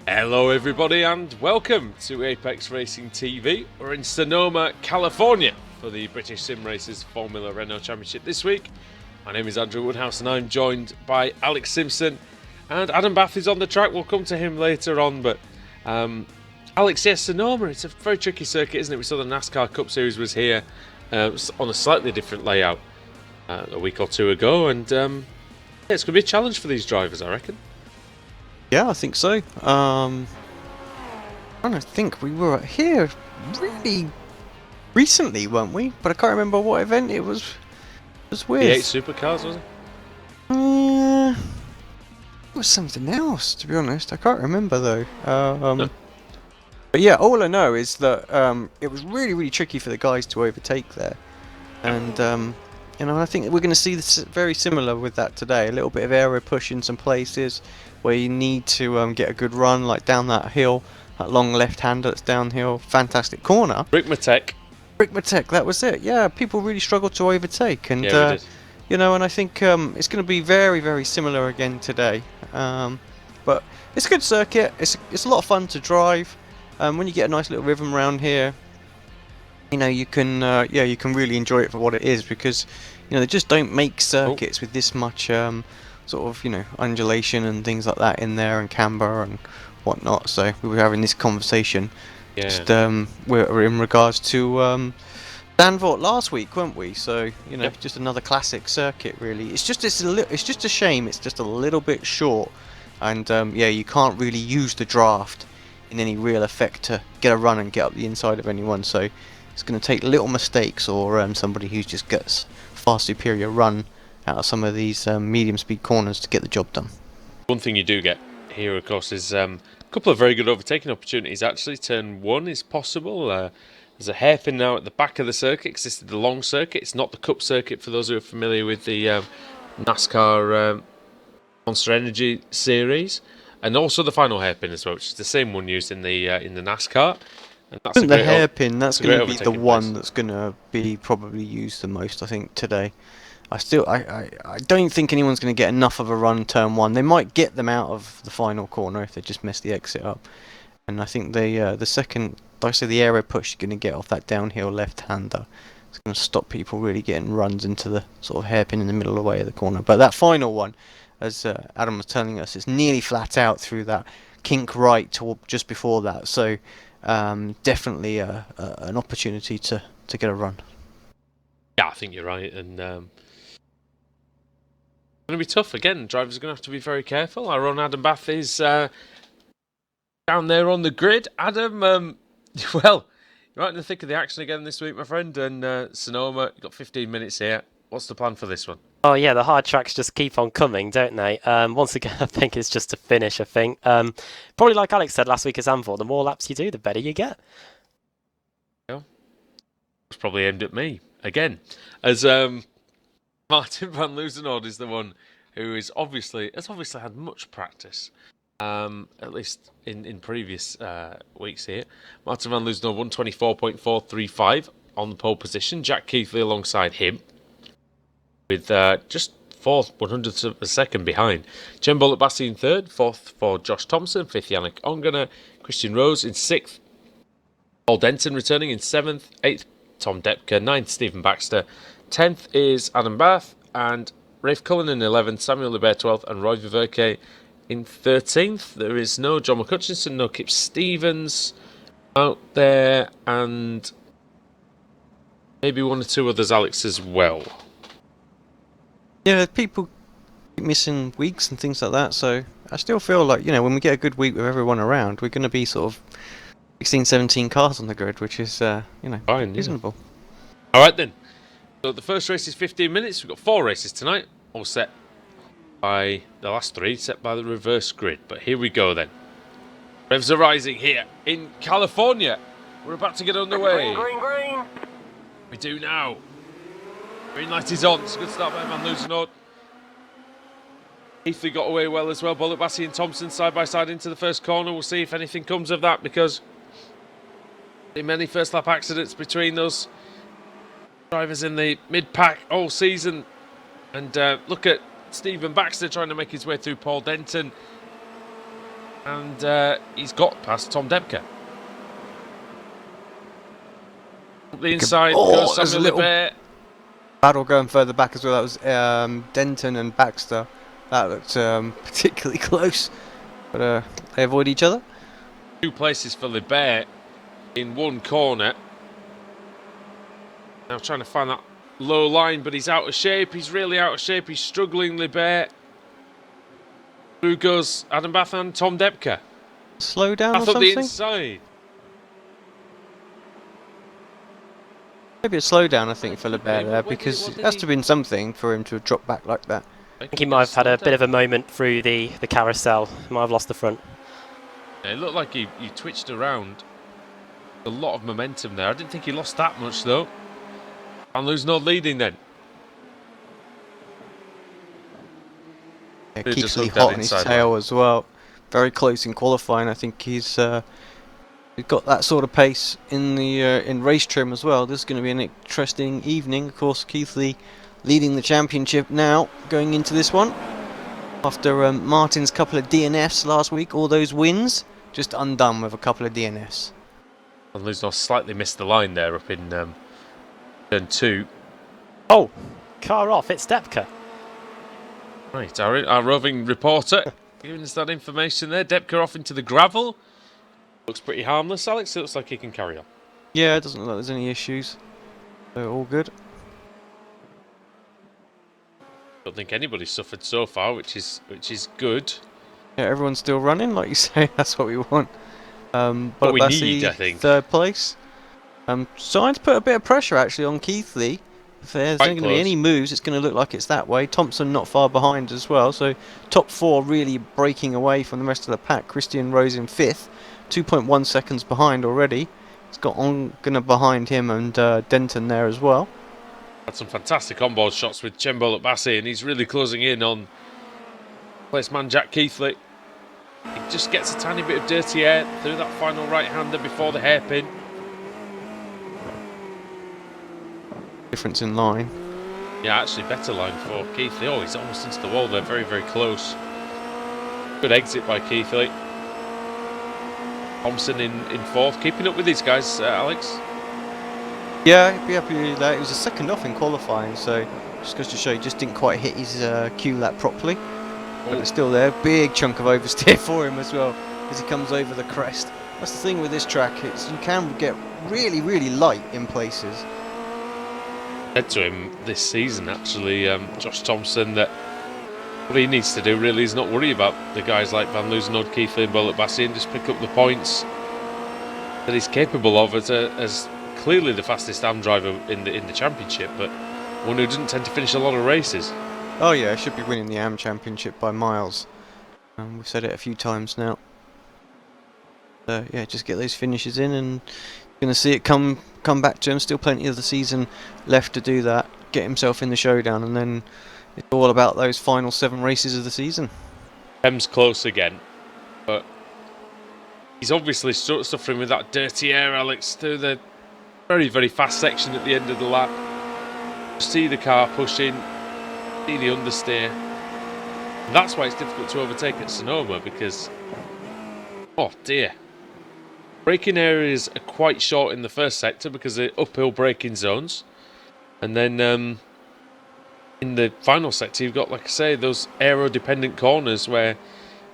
Hello everybody and welcome to Apex Racing TV. We're in Sonoma, California for the British Sim Racers Formula Renault Championship this week. My name is Andrew Woodhouse and I'm joined by Alex Simpson and Adam Bath is on the track. We'll come to him later on, but Alex, yes, Sonoma, it's a very tricky circuit, isn't it? We saw the NASCAR Cup Series was here on a slightly different layout a week or two ago, and it's going to be a challenge for these drivers, I reckon. Yeah, I think so. I don't think we were here really recently, weren't we? But I can't remember what event it was. It was with. The 8 Supercars, was it? It was something else, to be honest. I can't remember though. But yeah, all I know is that it was really, really tricky for the guys to overtake there, and I think we're going to see this very similar with that today. A little bit of aero push in some places where you need to get a good run, like down that hill, that long left-hander that's downhill. Fantastic corner. Brickmatech, that was it. Yeah, people really struggled to overtake, and yeah, we did. and I think it's going to be very, very similar again today. But it's a good circuit. It's a lot of fun to drive. When you get a nice little rhythm around here, you can you can really enjoy it for what it is, because they just don't make circuits with this much sort of undulation and things like that in there, and camber and whatnot. So we were having this conversation just we're in regards to Zandvoort last week, weren't we? So just another classic circuit really. It's just a shame it's just a little bit short, and you can't really use the draft in any real effect to get a run and get up the inside of anyone. So it's going to take little mistakes or somebody who just gets far superior run out of some of these medium speed corners to get the job done. One thing you do get here, of course, is a couple of very good overtaking opportunities. Actually, turn 1 is possible. There's a hairpin now at the back of the circuit, because this is the long circuit. It's not the Cup circuit for those who are familiar with the NASCAR Monster Energy series, and also the final hairpin as well, which is the same one used in the NASCAR. And that's the hairpin. That's going to be the one place. that's going to be probably used the most, I think, today. I don't think anyone's going to get enough of a run turn 1. They might get them out of the final corner if they just mess the exit up. And I think the second, like I say, the aero push you're going to get off that downhill left-hander, it's going to stop people really getting runs into the sort of hairpin in the middle of the way of the corner. But that final one, as Adam was telling us, is nearly flat out through that kink right to just before that. So definitely an opportunity to get a run. Yeah, I think you're right, and going to be tough again. Drivers are going to have to be very careful. Our own Adam Bath is down there on the grid. Adam, well, you're right in the thick of the action again this week, my friend. And Sonoma, you've got 15 minutes here. What's the plan for this one? Oh yeah, the hard tracks just keep on coming, don't they? Once again, I think it's just a finish. I think probably like Alex said last week at Zandvoort, the more laps you do, the better you get. Well, it's probably aimed at me again, as Martin van Loozenhoorn is the one who has obviously had much practice, at least in previous weeks here. Martin van Loozenhoorn 124.435 on the pole position. Jack Keithley alongside him with just 4th 100th of a second behind. Jem Bullock-Bassey in 3rd, 4th for Josh Thompson, 5th Yannick Ongana, Christian Rose in 6th, Paul Denton returning in 7th, 8th Tom Depker, 9th Stephen Baxter, 10th is Adam Bath, and Rafe Cullen in 11th, Samuel Lebert 12th, and Roy Viverke in 13th. There is no John McCutchinson, no Kip Stevens out there, and maybe 1 or 2 others, Alex, as well. Yeah, people keep missing weeks and things like that, so I still feel like, when we get a good week with everyone around, we're going to be sort of 16, 17 cars on the grid, which is, fine, reasonable. Yeah. Alright then. So the first race is 15 minutes. We've got 4 races tonight, all set by the last 3, set by the reverse grid. But here we go then. Revs are rising here in California. We're about to get underway. Green. We do now. Green light is on. It's a good start by Van Loozenhoorn. Heathley got away well as well. Bullock-Bassey and Thompson side by side into the first corner. We'll see if anything comes of that, because there are many first lap accidents between those drivers in the mid-pack all season. And look at Stephen Baxter trying to make his way through Paul Denton. And he's got past Tom Debker. Up the inside goes there's a Samuel little Lebert. battle going further back as well. That was Denton and Baxter. That looked particularly close, but they avoid each other. 2 places for Lebert in one corner. Now trying to find that low line, but he's out of shape. He's really out of shape. He's struggling, Lebert. Through goes Adam Bath and Tom Debker. Slow down Bath or up the something? inside. Maybe a slowdown, I think, for Could be, Lebert there, but what because did it has to he- have been something for him to have dropped back like that. I think he might have had a bit of a moment through the carousel. He might have lost the front. Yeah, it looked like he twitched around. A lot of momentum there. I didn't think he lost that much though. And lose no leading then. Yeah, They just Keithley hooked that hot on his inside tail as well. Very close in qualifying. I think he's got that sort of pace in the in race trim as well. This is going to be an interesting evening. Of course, Keithley leading the championship now, going into this one. After Martin's couple of DNFs last week, all those wins, just undone with a couple of DNFs. And Luzno slightly missed the line there up in turn 2. Oh, car off. It's Debker. Right, our roving reporter giving us that information there. Debker off into the gravel. Looks pretty harmless, Alex. It looks like he can carry on. Yeah, it doesn't look like there's any issues. So all good. Don't think anybody's suffered so far, which is good. Yeah, everyone's still running, like you say. That's what we want. What we Bolabasi, need, I think. 3rd place. Starting to put a bit of pressure actually on Keithley. If there's Quite going to be close. any moves, it's going to look like it's that way. Thompson not far behind as well. So top 4 really breaking away from the rest of the pack. Christian Rose in 5th, 2.1 seconds behind already. It's got Ongana behind him and Denton there as well. Had some fantastic onboard shots with Chembol at Bassi, and he's really closing in on placeman Jack Keithley. He just gets a tiny bit of dirty air through that final right-hander before the hairpin. Difference in line. Yeah, actually better line for Keithley. Oh, he's almost into the wall there, very, very close. Good exit by Keithley. Thompson in 4th, keeping up with these guys, Alex. Yeah, I'd be happy with that. It was a second off in qualifying, so just goes to show he just didn't quite hit his Q lap properly. But it's still there. Big chunk of oversteer for him as well as he comes over the crest. That's the thing with this track, it's you can get really, really light in places. Said to him this season, actually, Josh Thompson, that what he needs to do really is not worry about the guys like Van Loozenhood, Keithley and Bullet Bassi, and just pick up the points that he's capable of as clearly the fastest AM driver in the championship, but one who doesn't tend to finish a lot of races. Oh yeah, should be winning the AM Championship by miles. We've said it a few times now. So yeah, just get those finishes in, and going to see it come back to him. Still plenty of the season left to do that. Get himself in the showdown, and then it's all about those final 7 races of the season. M's close again, but he's obviously suffering with that dirty air, Alex, through the very, very fast section at the end of the lap. See the car pushing, see the understeer. And that's why it's difficult to overtake at Sonoma, because, oh dear, braking areas are quite short in the first sector because they're uphill braking zones, and then in the final sector you've got, like I say, those aero-dependent corners where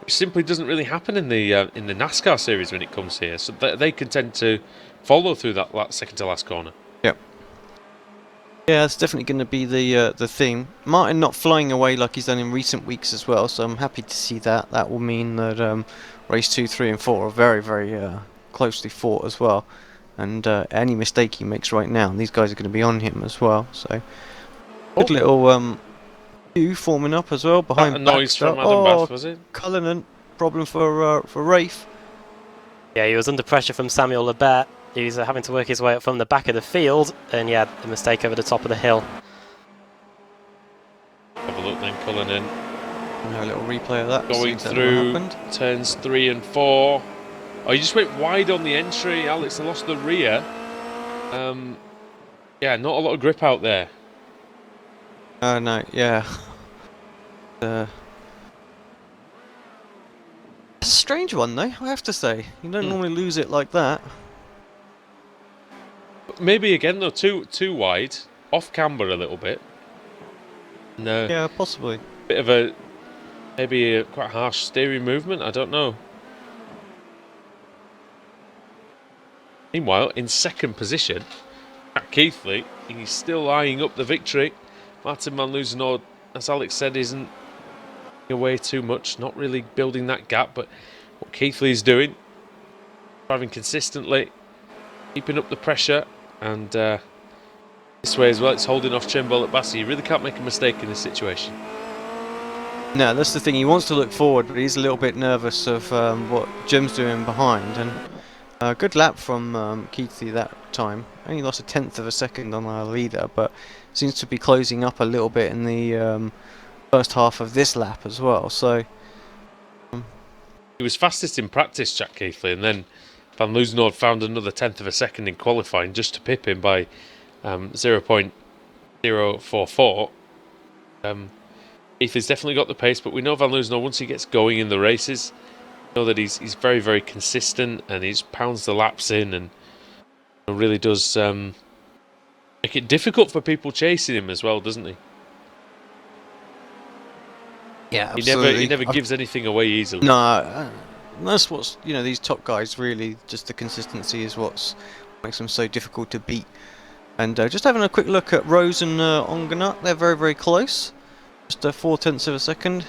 it simply doesn't really happen in the NASCAR series when it comes here. So they can tend to follow through that second to last corner. Yep. Yeah, it's definitely going to be the theme. Martin not flying away like he's done in recent weeks as well, so I'm happy to see that. That will mean that race 2, 3 and 4 are very, very closely fought as well. And any mistake he makes right now, these guys are going to be on him as well. So good little queue forming up as well behind That a noise Baxter. from Adam Bath, was it? Cullinan, problem for Rafe. Yeah, he was under pressure from Samuel Lebert. He was having to work his way up from the back of the field, and yeah, the mistake over the top of the hill. Have a look then, Cullinan. A little replay of that. see Going exactly through what happened. turns 3 and 4. Oh, he just went wide on the entry. Alex lost the rear. Yeah, not a lot of grip out there. No, yeah. a strange one, though, I have to say. You don't normally lose it like that. Maybe again though, too wide, off camber a little bit. No. Yeah, possibly. Bit of a maybe a quite harsh steering movement. I don't know. Meanwhile, in second position, Jack Keithley, he's still eyeing up the victory. Martin van Loozenhoorn, as Alex said, isn't away too much, not really building that gap. But what Keithley's doing, driving consistently, keeping up the pressure, and this way as well, it's holding off Chambol at Bassi. You really can't make a mistake in this situation. No, that's the thing. He wants to look forward, but he's a little bit nervous of what Jim's doing behind. And good lap from Keithley that time. Only lost 1/10 of a second on our leader, but seems to be closing up a little bit in the first half of this lap as well. So he was fastest in practice, Jack Keithley, and then Van Loozenhoorn found another 1/10 of a second in qualifying just to pip him by 0.044. Keithley's definitely got the pace, but we know Van Loozenhoorn, once he gets going in the races, we know that he's very, very consistent, and he's pounds the laps in, and really does make it difficult for people chasing him as well, doesn't he? yeah, He absolutely. never gives anything away easily. No, that's what's, these top guys really, just the consistency is what's makes them so difficult to beat. And just having a quick look at Rose and Onganut, they're very, very close. Just 4/10 of a second.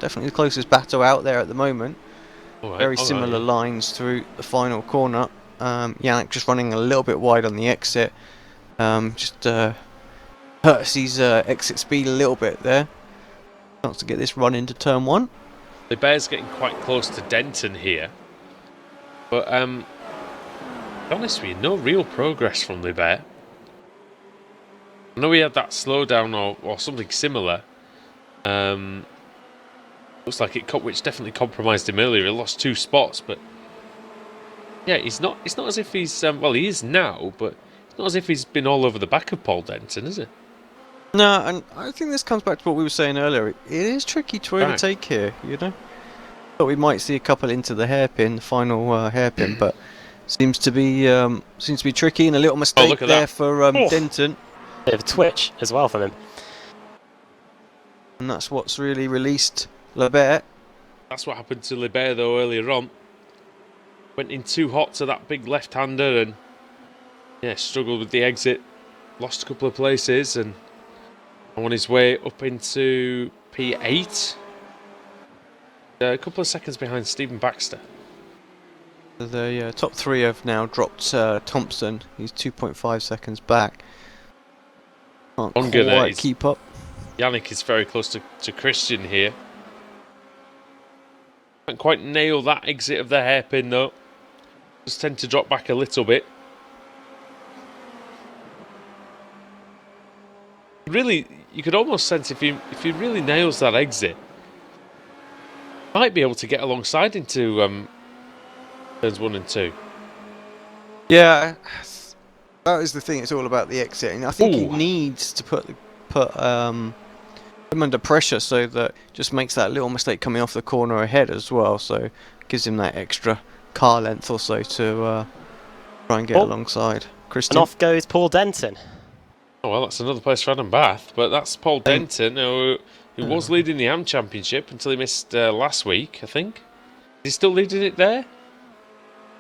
Definitely the closest battle out there at the moment. Very similar lines through the final corner. Yannick just running a little bit wide on the exit. Just hurts his exit speed a little bit there. Chance to get this run into turn 1. The Bear's getting quite close to Denton here. But, to be honest with you, no real progress from the Bear. I know he had that slowdown or something similar. Looks like which definitely compromised him earlier. He lost 2 spots, but yeah, it's not as if he's well, he is now, but it's not as if he's been all over the back of Paul Denton, is it? No, and I think this comes back to what we were saying earlier. It is tricky to overtake here, Thought we might see a couple into the hairpin, the final hairpin, but seems to be tricky, and a little mistake there for Denton. Bit of a twitch as well from him. And that's what's really released Lebert. That's what happened to Lebert though earlier on. Went in too hot to that big left-hander and struggled with the exit. Lost a couple of places and on his way up into P8. A couple of seconds behind Stephen Baxter. The top 3 have now dropped Thompson. He's 2.5 seconds back. Can't quite keep up. Yannick is very close to Christian here. Can't quite nail that exit of the hairpin though. Just tend to drop back a little bit. Really, you could almost sense if he really nails that exit, might be able to get alongside into turns 1 and 2. Yeah, that is the thing. It's all about the exit, and I think he needs to put him under pressure, so that just makes that little mistake coming off the corner ahead as well. So gives him that extra car length or so to try and get alongside Christian. And off goes Paul Denton. Oh well, that's another place for Adam Bath, but that's Paul Denton, who was leading the AM Championship until he missed last week, I think. Is he still leading it there?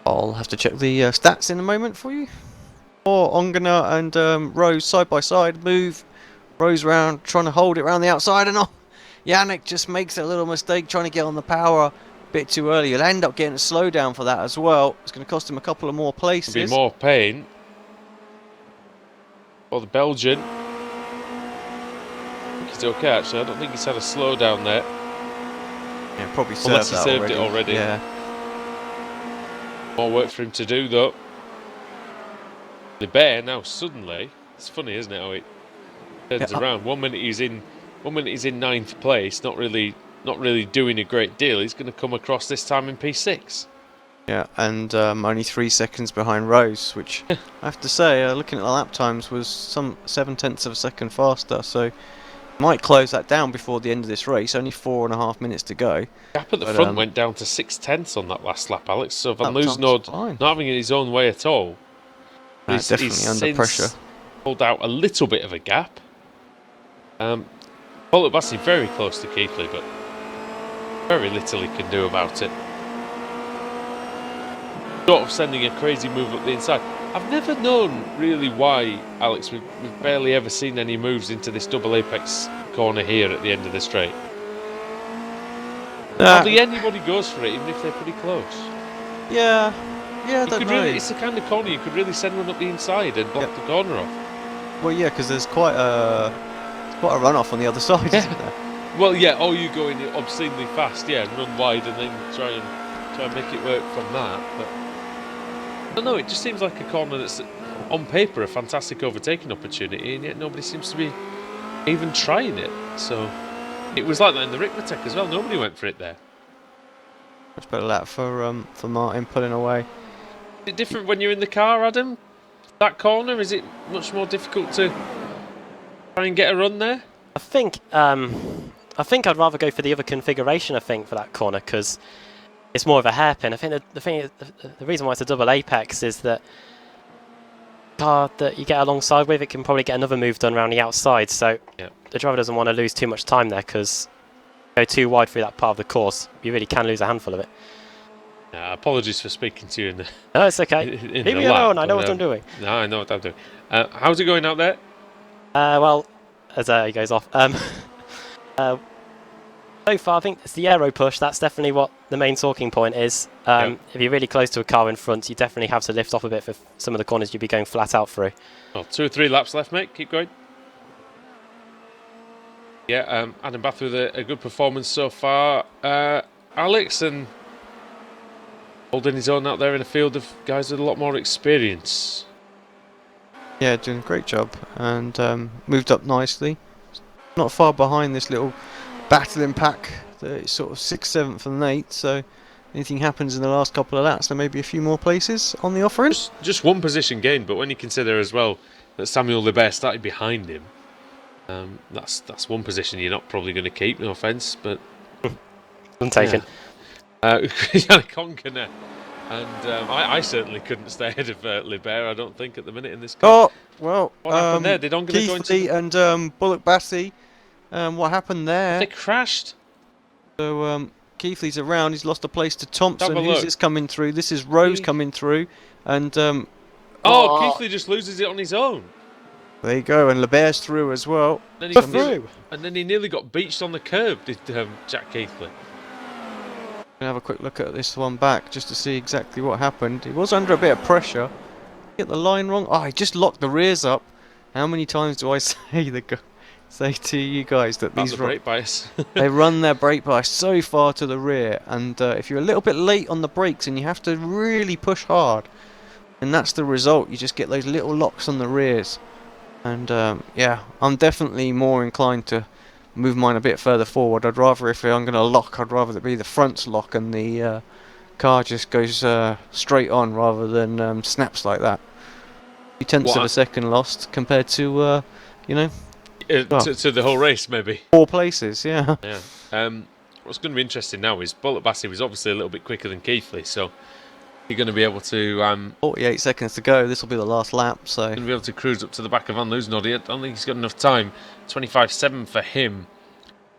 I'll have to check the stats in a moment for you. Or Ongana and Rose side by side move. Rose round, trying to hold it around the outside, and Yannick just makes a little mistake trying to get on the power a bit too early. He'll end up getting a slowdown for that as well. It's going to cost him a couple of more places. It'll be more pain for the Belgian. I think he's okay actually. I don't think he's had a slowdown there. Yeah, probably unless he served it already. Yeah. More work for him to do though. The Bear now suddenly, it's funny isn't it how it turns around. One minute he's in 9th place, not really doing a great deal. He's going to come across this time in P6. Yeah, and only 3 seconds behind Rose, which I have to say, looking at the lap times, was some 0.7 of a second faster. So Might close that down before the end of this race. Only 4.5 minutes to go. Gap at the front went down to 6/10 on that last lap, Alex. So Van Loosenhood not having it his own way at all. He's definitely under pressure. Pulled out a little bit of a gap. Bassi very close to Keithley, but very little he can do about it. Sort of sending a crazy move up the inside. I've never known really why, Alex. We've barely ever seen any moves into this double apex corner here at the end of the straight. Hardly anybody goes for it, even if they're pretty close. Yeah, I don't know. It's the kind of corner you could really send one up the inside and block the corner off. Well, yeah, because there's quite a runoff on the other side, isn't there? Well, yeah, or you go in obscenely fast, yeah, and run wide and then try and make it work from that. But I don't know, it just seems like a corner that's on paper a fantastic overtaking opportunity, and yet nobody seems to be even trying it. So it was like that in the Ricmatech as well. Nobody went for it there. Much better lap for Martin pulling away. Is it different when you're in the car, Adam? That corner, is it much more difficult to try and get a run there? I think I'd rather go for the other configuration. I think for that corner because it's more of a hairpin. I think the reason why it's a double apex is that the car that you get alongside with it can probably get another move done around the outside. So the driver doesn't want to lose too much time there because go too wide through that part of the course, you really can lose a handful of it. Apologies for speaking to you in the. No, it's okay. Leave me alone. I know what I'm doing. No, I know what I'm doing. How's it going out there? Well, as he goes off. So far, I think it's the aero push. That's definitely what the main talking point is. If you're really close to a car in front, you definitely have to lift off a bit for some of the corners you'd be going flat out through. Well, 2 or 3 laps left, mate. Keep going. Yeah, Adam Bath with a good performance so far. Alex and holding his own out there in a field of guys with a lot more experience. Yeah, doing a great job and moved up nicely. Not far behind this little battling pack. It's sort of 6th, 7th and 8th, so anything happens in the last couple of laps, there may be a few more places on the offering. Just one position gained, but when you consider as well that Samuel Lebert started behind him, that's one position you're not probably going to keep, no offence, but... Untaken. Yannick Onkener. And I certainly couldn't stay ahead of Lebert, I don't think, at the minute in this car. Oh, well, what happened there? Did Onkener go into... and Bullock Bassi, what happened there? They crashed. So Keithley's around, he's lost a place to Thompson. Have a Who's look. this coming through? This is Rose coming through. And Keithley just loses it on his own. There you go, and Lebert's through as well. Then he nearly got beached on the curb, did Jack Keithley. Have a quick look at this one back just to see exactly what happened. He was under a bit of pressure. Get the line wrong. Oh, he just locked the rears up. How many times do I say to you guys that That's these the brake bias. they run their brake bias so far to the rear, and if you're a little bit late on the brakes and you have to really push hard, and that's the result. You just get those little locks on the rears. And yeah, I'm definitely more inclined to move mine a bit further forward. I'd rather, if I'm going to lock, I'd rather it be the front's lock and the car just goes straight on rather than snaps like that. 0.2 of a second lost compared to, you know... to the whole race, maybe. 4 places, yeah. Yeah. What's going to be interesting now is Bullock Bassi was obviously a little bit quicker than Keithley, so you're going to be able to... 48 seconds to go, this will be the last lap, so... Going to be able to cruise up to the back of Van Loosenhood. I don't think he's got enough time. 25.7 for him.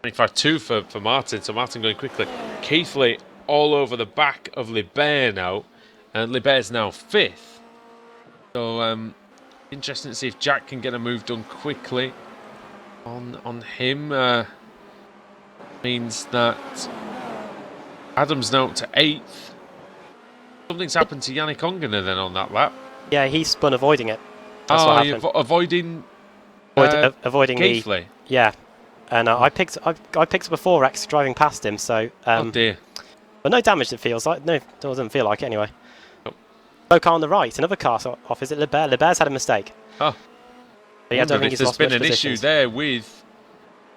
25.2 for Martin, so Martin going quickly. Keithley all over the back of Lebert now, and Libert's now 5th. So, interesting to see if Jack can get a move done quickly on him. Means that Adam's now up to 8th. Something's happened to Yannick Ongener then on that lap. Yeah, he spun avoiding it. That's what happened. Avoiding avoiding Keithley. Yeah, and I picked up a 4X driving past him. So oh dear. But no damage. It feels like it doesn't feel like it anyway. Oh. No car on the right. Another car off. Is it Lebert? Lebert's had a mistake. Oh. But yeah, I don't think there's been an issue there with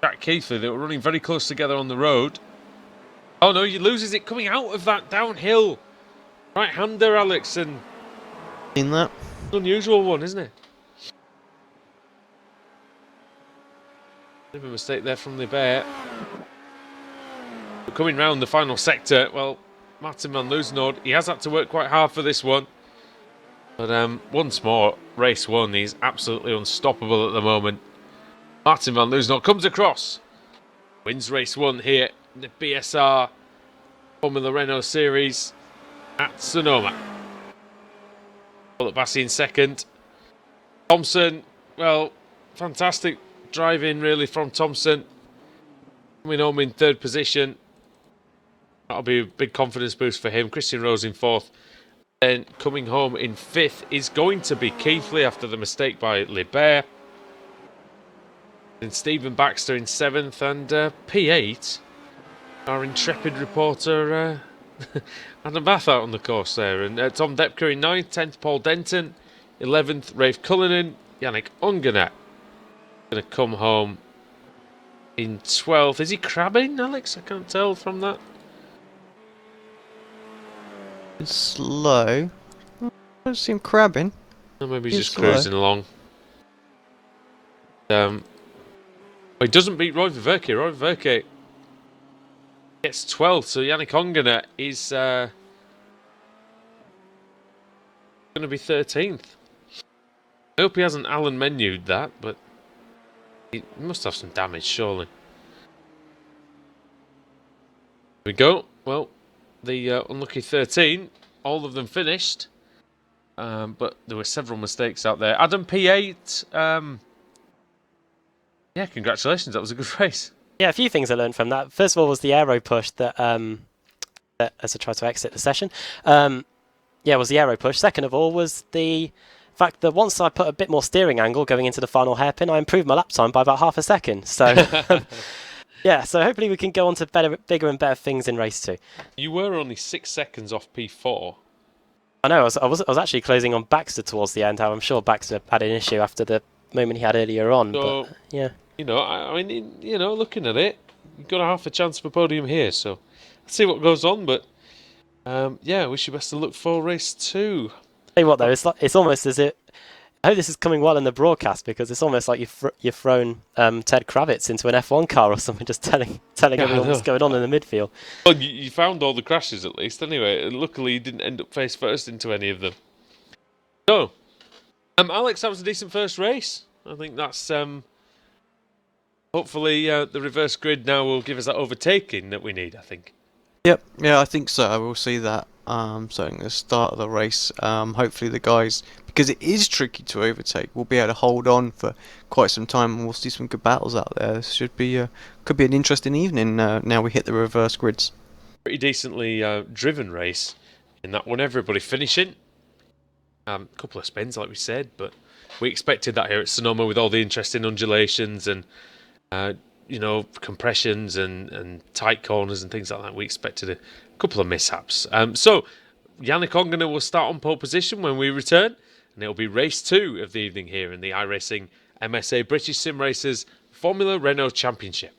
Jack Keithley. They were running very close together on the road. Oh no, he loses it coming out of that downhill. Right-hander, Alex, and Seen that? unusual one, isn't it? Bit of a mistake there from Liebert. But coming round the final sector, well, Martin van Loozenhoorn, he has had to work quite hard for this one. But once more, race 1, he's absolutely unstoppable at the moment. Martin van Loozenhoorn comes across. Wins race 1 here in the BSR Formula Renault Series at Sonoma. Bassi in second. Thompson, well, fantastic driving really from Thompson. Coming home in third position. That'll be a big confidence boost for him. Christian Rose in fourth. Then coming home in fifth is going to be Keithley after the mistake by Liebert. And Stephen Baxter in seventh. And P8, our intrepid reporter Adam Bath out on the course there. And Tom Depker in ninth. 10th, Paul Denton. 11th, Rafe Cullinan. Yannick Ungenet going to come home in 12th. Is he crabbing, Alex? I can't tell from that. It's slow. I don't see him crabbing. Or maybe he's just slow. cruising along. He doesn't beat Roy Verke. Roy Verke gets 12th, so Yannick Ongener is going to be 13th. I hope he hasn't Alan menued that, but he must have some damage, surely. Here we go. Well, the unlucky 13, all of them finished, but there were several mistakes out there. Adam P8, yeah, congratulations, that was a good race. Yeah, a few things I learned from that. First of all was the aero push that, as I tried to exit the session, was the aero push. Second of all was the fact that once I put a bit more steering angle going into the final hairpin, I improved my lap time by about half a second. So, yeah, so hopefully we can go on to bigger and better things in race 2. You were only 6 seconds off P4. I know, I was actually closing on Baxter towards the end. I'm sure Baxter had an issue after the moment he had earlier on. So, but, yeah. You know, I mean, you know, looking at it, you've got a half a chance for podium here, so let's see what goes on. But yeah, wish you best of luck for race 2. Tell you what though, it's almost as if, I hope this is coming well in the broadcast, because it's almost like you've thrown Ted Kravitz into an F1 car or something, just telling everyone what's going on in the midfield. Well, you found all the crashes at least, anyway. Luckily, you didn't end up face first into any of them. So, Alex, that was a decent first race. I think that's hopefully the reverse grid now will give us that overtaking that we need, I think. Yep, yeah, I think so. We'll see that starting at the start of the race. Hopefully the guys, because it is tricky to overtake, will be able to hold on for quite some time, and we'll see some good battles out there. This should be could be an interesting evening now we hit the reverse grids. Pretty decently driven race in that one. Everybody finishing. A couple of spins, like we said, but we expected that here at Sonoma with all the interesting undulations and you know, compressions and tight corners and things like that. We expected a couple of mishaps. So Yannick Ongener will start on pole position when we return, and it'll be race 2 of the evening here in the iRacing MSA British Sim Racers Formula Renault Championship.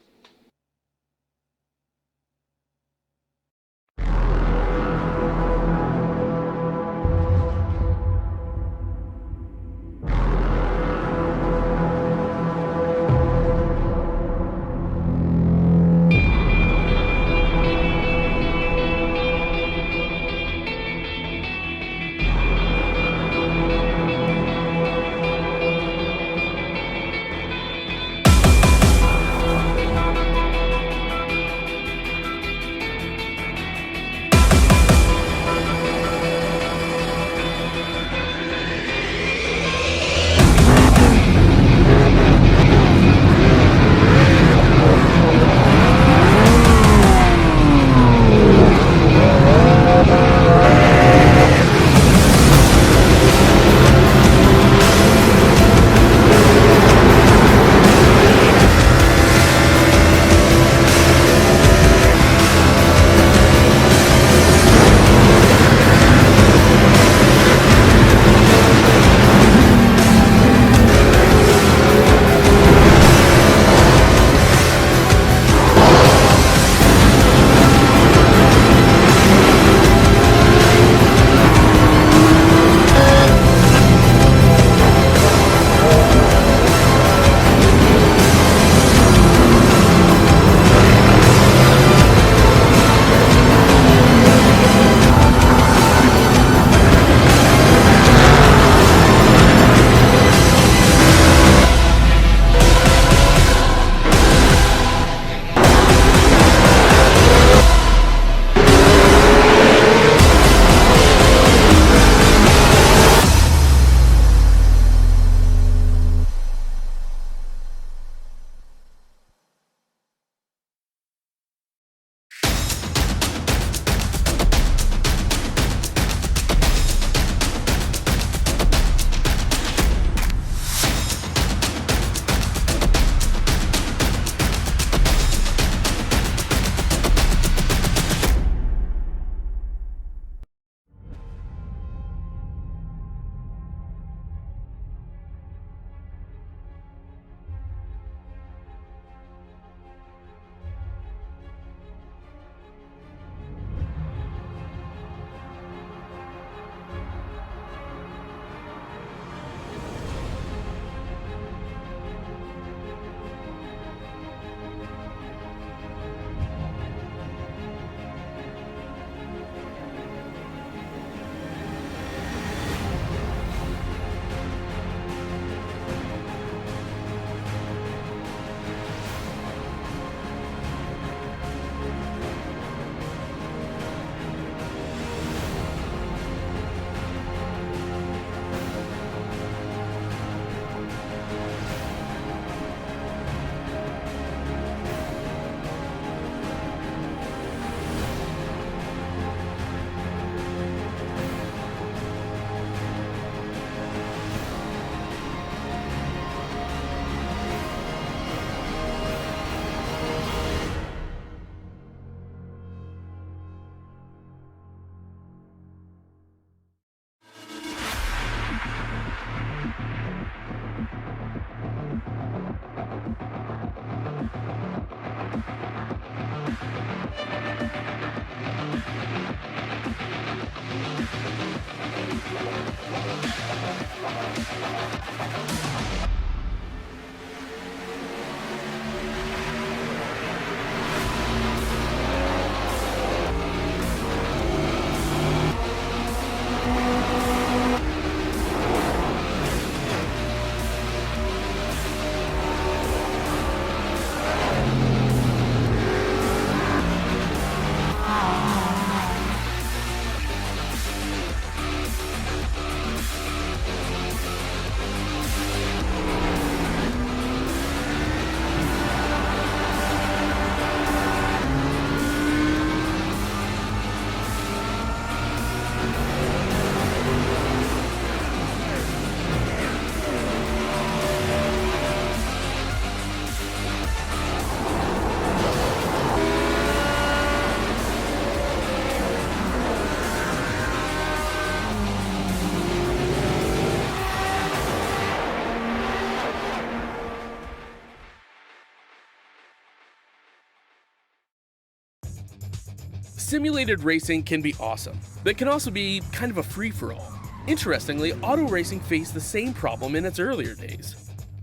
Simulated racing can be awesome, but it can also be kind of a free-for-all. Interestingly, auto racing faced the same problem in its earlier days.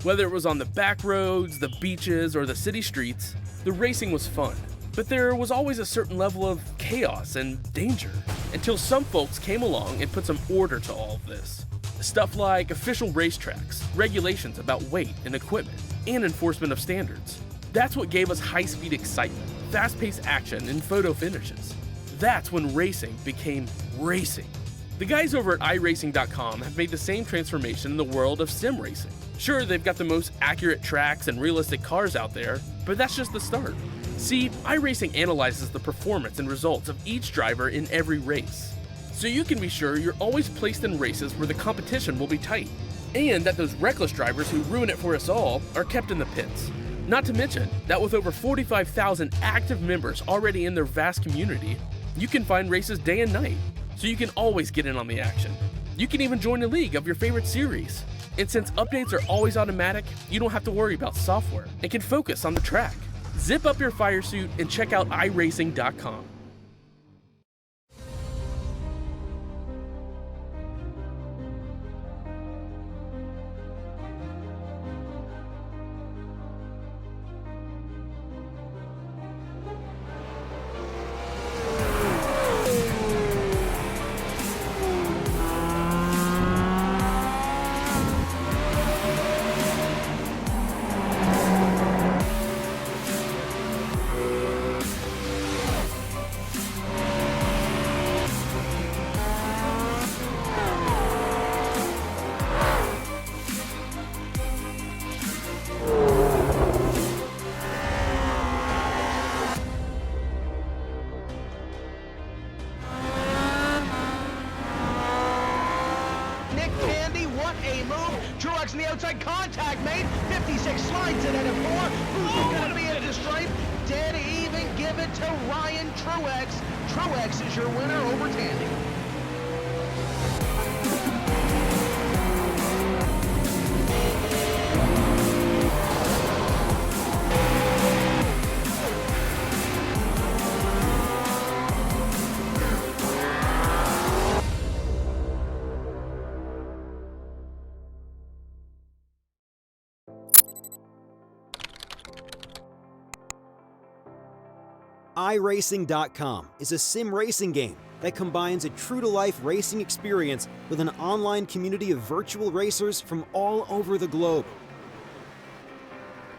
Whether it was on the back roads, the beaches, or the city streets, the racing was fun. But there was always a certain level of chaos and danger, until some folks came along and put some order to all of this. Stuff like official racetracks, regulations about weight and equipment, and enforcement of standards. That's what gave us high-speed excitement, fast-paced action, and photo finishes. That's when racing became racing. The guys over at iRacing.com have made the same transformation in the world of sim racing. Sure, they've got the most accurate tracks and realistic cars out there, but that's just the start. See, iRacing analyzes the performance and results of each driver in every race, so you can be sure you're always placed in races where the competition will be tight, and that those reckless drivers who ruin it for us all are kept in the pits. Not to mention that with over 45,000 active members already in their vast community, you can find races day and night, so you can always get in on the action. You can even join a league of your favorite series. And since updates are always automatic, you don't have to worry about software and can focus on the track. Zip up your fire suit and check out iRacing.com. Truex in the outside, contact made. 56 slides it into 4. Who's gonna be into the stripe? Dead even, give it to Ryan Truex. Truex is your winner over Tandy. iRacing.com is a sim racing game that combines a true-to-life racing experience with an online community of virtual racers from all over the globe.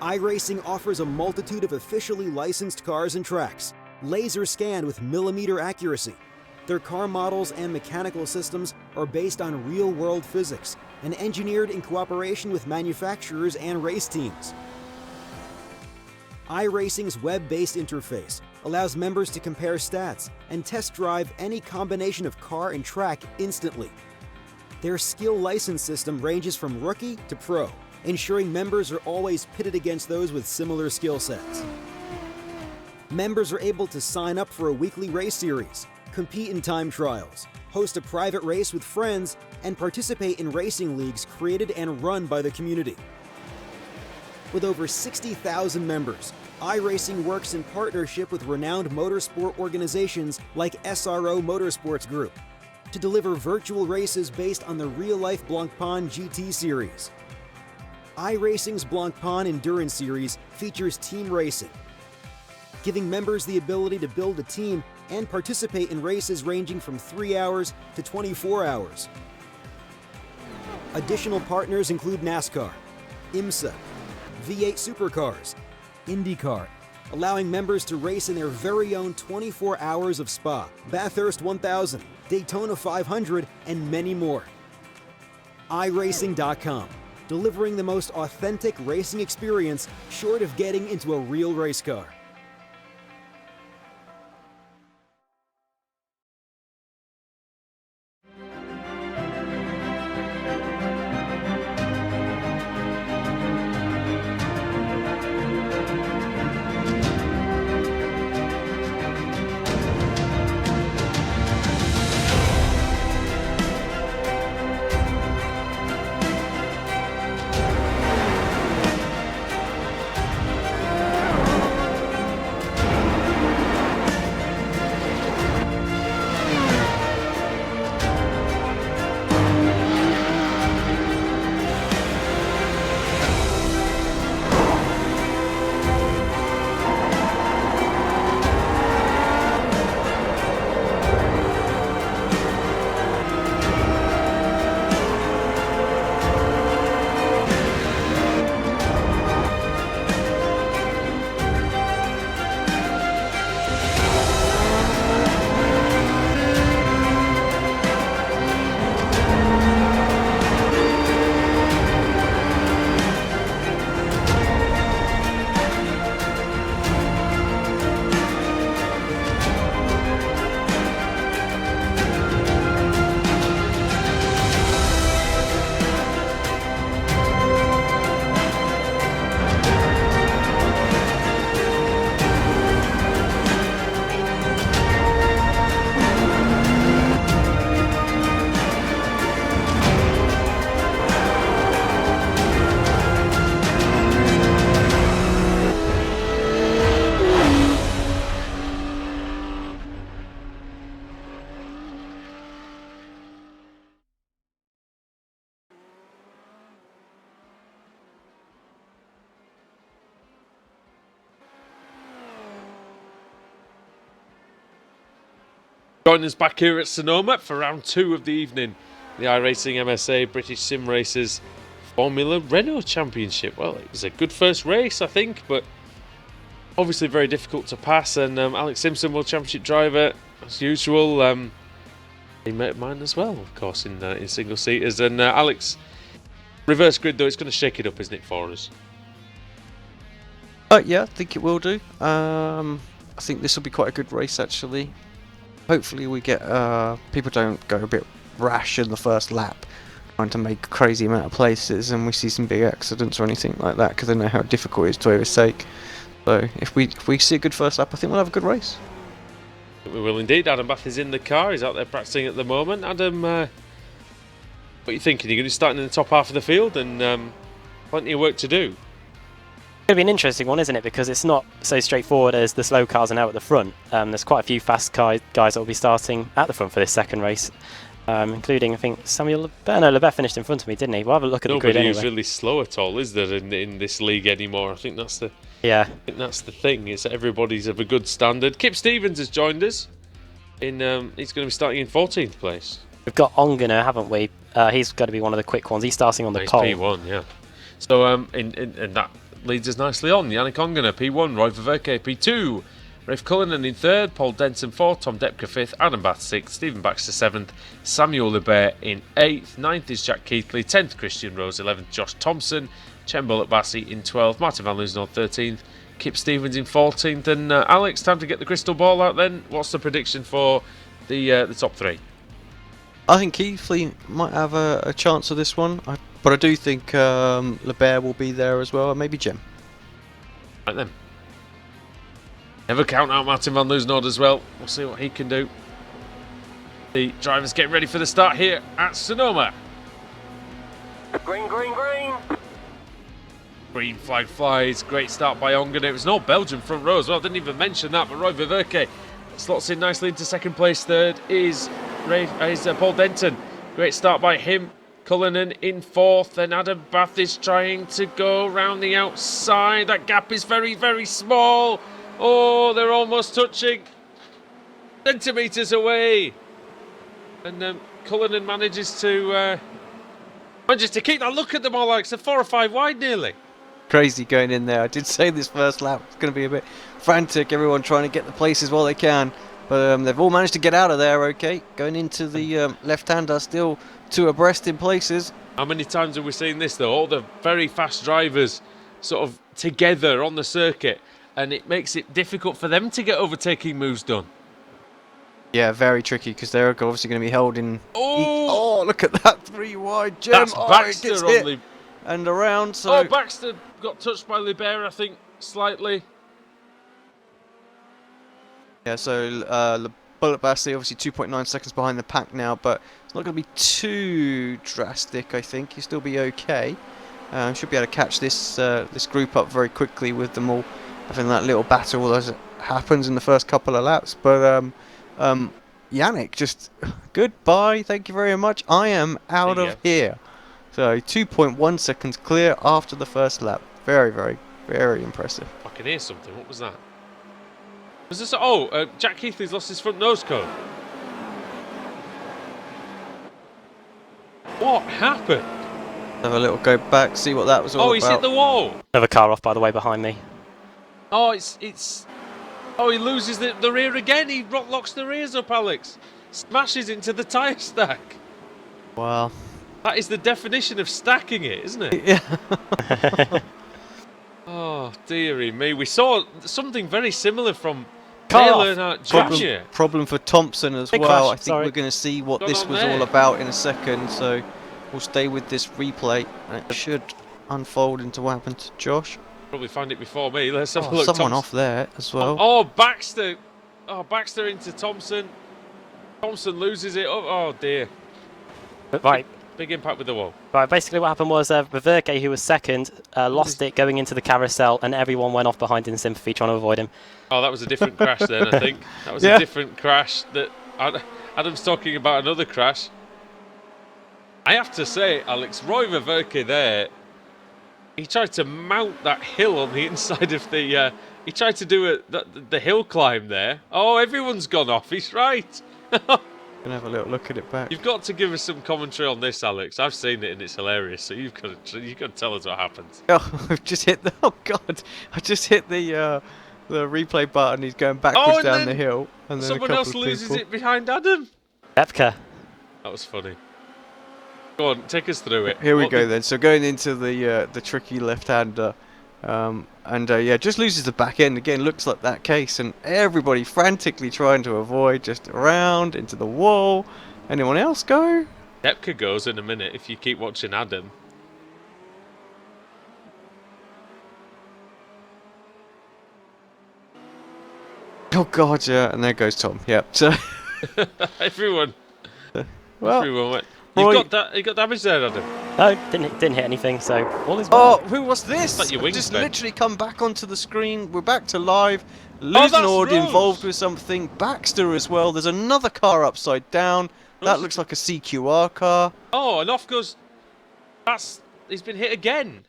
iRacing offers a multitude of officially licensed cars and tracks, laser scanned with millimeter accuracy. Their car models and mechanical systems are based on real-world physics and engineered in cooperation with manufacturers and race teams. iRacing's web-based interface allows members to compare stats and test drive any combination of car and track instantly. Their skill license system ranges from rookie to pro, ensuring members are always pitted against those with similar skill sets. Members are able to sign up for a weekly race series, compete in time trials, host a private race with friends, and participate in racing leagues created and run by the community. With over 60,000 members, iRacing works in partnership with renowned motorsport organizations like SRO Motorsports Group to deliver virtual races based on the real-life Blancpain GT series. iRacing's Blancpain Endurance Series features team racing, giving members the ability to build a team and participate in races ranging from 3 hours to 24 hours. Additional partners include NASCAR, IMSA, V8 Supercars, IndyCar, allowing members to race in their very own 24 hours of Spa, Bathurst 1000, Daytona 500, and many more. iRacing.com, delivering the most authentic racing experience short of getting into a real race car. Join us back here at Sonoma for round 2 of the evening. The iRacing MSA British Sim Racers Formula Renault Championship. Well, it was a good first race, I think, but obviously very difficult to pass. And Alex Simpson, World Championship driver, as usual. Teammate of mine as well, of course, in single seaters. And Alex, reverse grid though, it's going to shake it up, isn't it, for us? Yeah, I think it will do. I think this will be quite a good race actually. Hopefully we get people don't go a bit rash in the first lap, trying to make a crazy amount of places, and we see some big accidents or anything like that, because they know how difficult it is to overtake. So if we see a good first lap, I think we'll have a good race. We will indeed. Adam Bath is in the car. He's out there practicing at the moment. Adam, what are you thinking? You're going to be starting in the top half of the field, and plenty of work to do. It's going to be an interesting one, isn't it? Because it's not so straightforward as the slow cars are now at the front. There's quite a few fast guys that will be starting at the front for this second race, including, I think, Samuel Lebert. No, Lebert finished in front of me, didn't he? We'll have a look at the grid anyway. Nobody is really slow at all, is there, in this league anymore? I think that's the thing. Is that everybody's of a good standard. Kip Stevens has joined us. He's going to be starting in 14th place. We've got Ongana, haven't we? He's going to be one of the quick ones. He's starting on the pole. P1, yeah. So and that leads us nicely on. Yannick Ongana, P1, Roy Ververke, P2, Rafe Cullinan in 3rd, Paul Denton 4th, Tom Depker 5th, Adam Bath 6th, Stephen Baxter 7th, Samuel Lebert in 8th, 9th is Jack Keithley, 10th Christian Rose, 11th Josh Thompson, Chen Bullock Bassey in 12th, Martin Van Loosenholt 13th, Kip Stevens in 14th, and Alex, time to get the crystal ball out then. What's the prediction for the top 3? I think Keithley might have a chance of this one, but I do think Lebert will be there as well, and maybe Jem. Right then. Never count out Martin Van Loosenholt as well. We'll see what he can do. The drivers getting ready for the start here at Sonoma. Green, green, green. Green flag flies. Great start by Ongana. It was no Belgian front row as well. Didn't even mention that, but Roy Ververke slots in nicely into second place. Third is Paul Denton. Great start by him. Cullinan in 4th, and Adam Bath is trying to go round the outside. That gap is very, very small. Oh, they're almost touching. Centimetres away. And Cullinan manages to keep that. Look at them all, like, so 4 or 5 wide nearly. Crazy going in there. I did say this first lap it's going to be a bit frantic, everyone trying to get the places while they can. But they've all managed to get out of there okay. Going into the left-hander, still 2 abreast in places. How many times have we seen this though? All the very fast drivers sort of together on the circuit, and it makes it difficult for them to get overtaking moves done. Yeah, very tricky, because they're obviously going to be held in... Oh, look at that 3 wide Gem. That's Baxter it gets on hit the... and around, so... Oh, Baxter got touched by Lebert, I think, slightly. Yeah, so Bullock Bassey obviously 2.9 seconds behind the pack now, but it's not going to be too drastic, I think. He'll still be okay. Should be able to catch this this group up very quickly with them all having that little battle as it happens in the first couple of laps. But Yannick, just goodbye, thank you very much. I am out of here. So 2.1 seconds clear after the first lap. Very, very, very impressive. I can hear something. What was that? Was this? Jack Keithley's lost his front nose cone. What happened? Have a little go back, see what that was all about. Oh, he's hit the wall. Another car off, by the way, behind me. Oh, it's. Oh, he loses the rear again. He locks the rears up, Alex. Smashes into the tyre stack. Wow. That is the definition of stacking it, isn't it? Yeah. Oh, dearie me. We saw something very similar from Car Dale Jr. Problem for Thompson as Big well. crash, I think sorry. we're going to see what Gone this on was there. all about in a second. So we'll stay with this replay, and it should unfold into what happened to Josh. Probably find it before me. Let's have a look. Someone Thompson. off there as well. Oh, Baxter. Oh, Baxter into Thompson. Thompson loses it. Oh dear. Right. Big impact with the wall. Right, basically what happened was Ververke, who was second, lost it going into the carousel, and everyone went off behind in sympathy trying to avoid him. Oh, that was a different crash then, I think. That was a different crash. That Adam's talking about another crash. I have to say, Alex, Roy Ververke there, he tried to mount that hill on the inside of the... he tried to do the hill climb there. Oh, everyone's gone off. He's right. Gonna have a little look at it back. You've got to give us some commentary on this, Alex. I've seen it and it's hilarious. So you've got to tell us what happens. Oh, I've just hit the. Oh God! I just hit the replay button. He's going backwards and down then the hill, and then someone a else couple of loses people. it behind Adam. Epka. That was funny. Go on, take us through it. Here we What go did- then. So going into the tricky left-hander, yeah, just loses the back end again. Looks like that case, and everybody frantically trying to avoid, just around into the wall. Anyone else go? Epka goes in a minute if you keep watching Adam. Oh God, yeah, and there goes Tom. Yep. So Everyone well, went. Roy- You got damage there, Adam. No, didn't hit anything, so all is well. oh, who was this? like your wings Just bent. literally come back onto the screen. We're back to live. that's Lusenord Rose. involved with something. Baxter as well. There's another car upside down. That Rose- looks like a CQR car. Oh, and off goes. He's been hit again.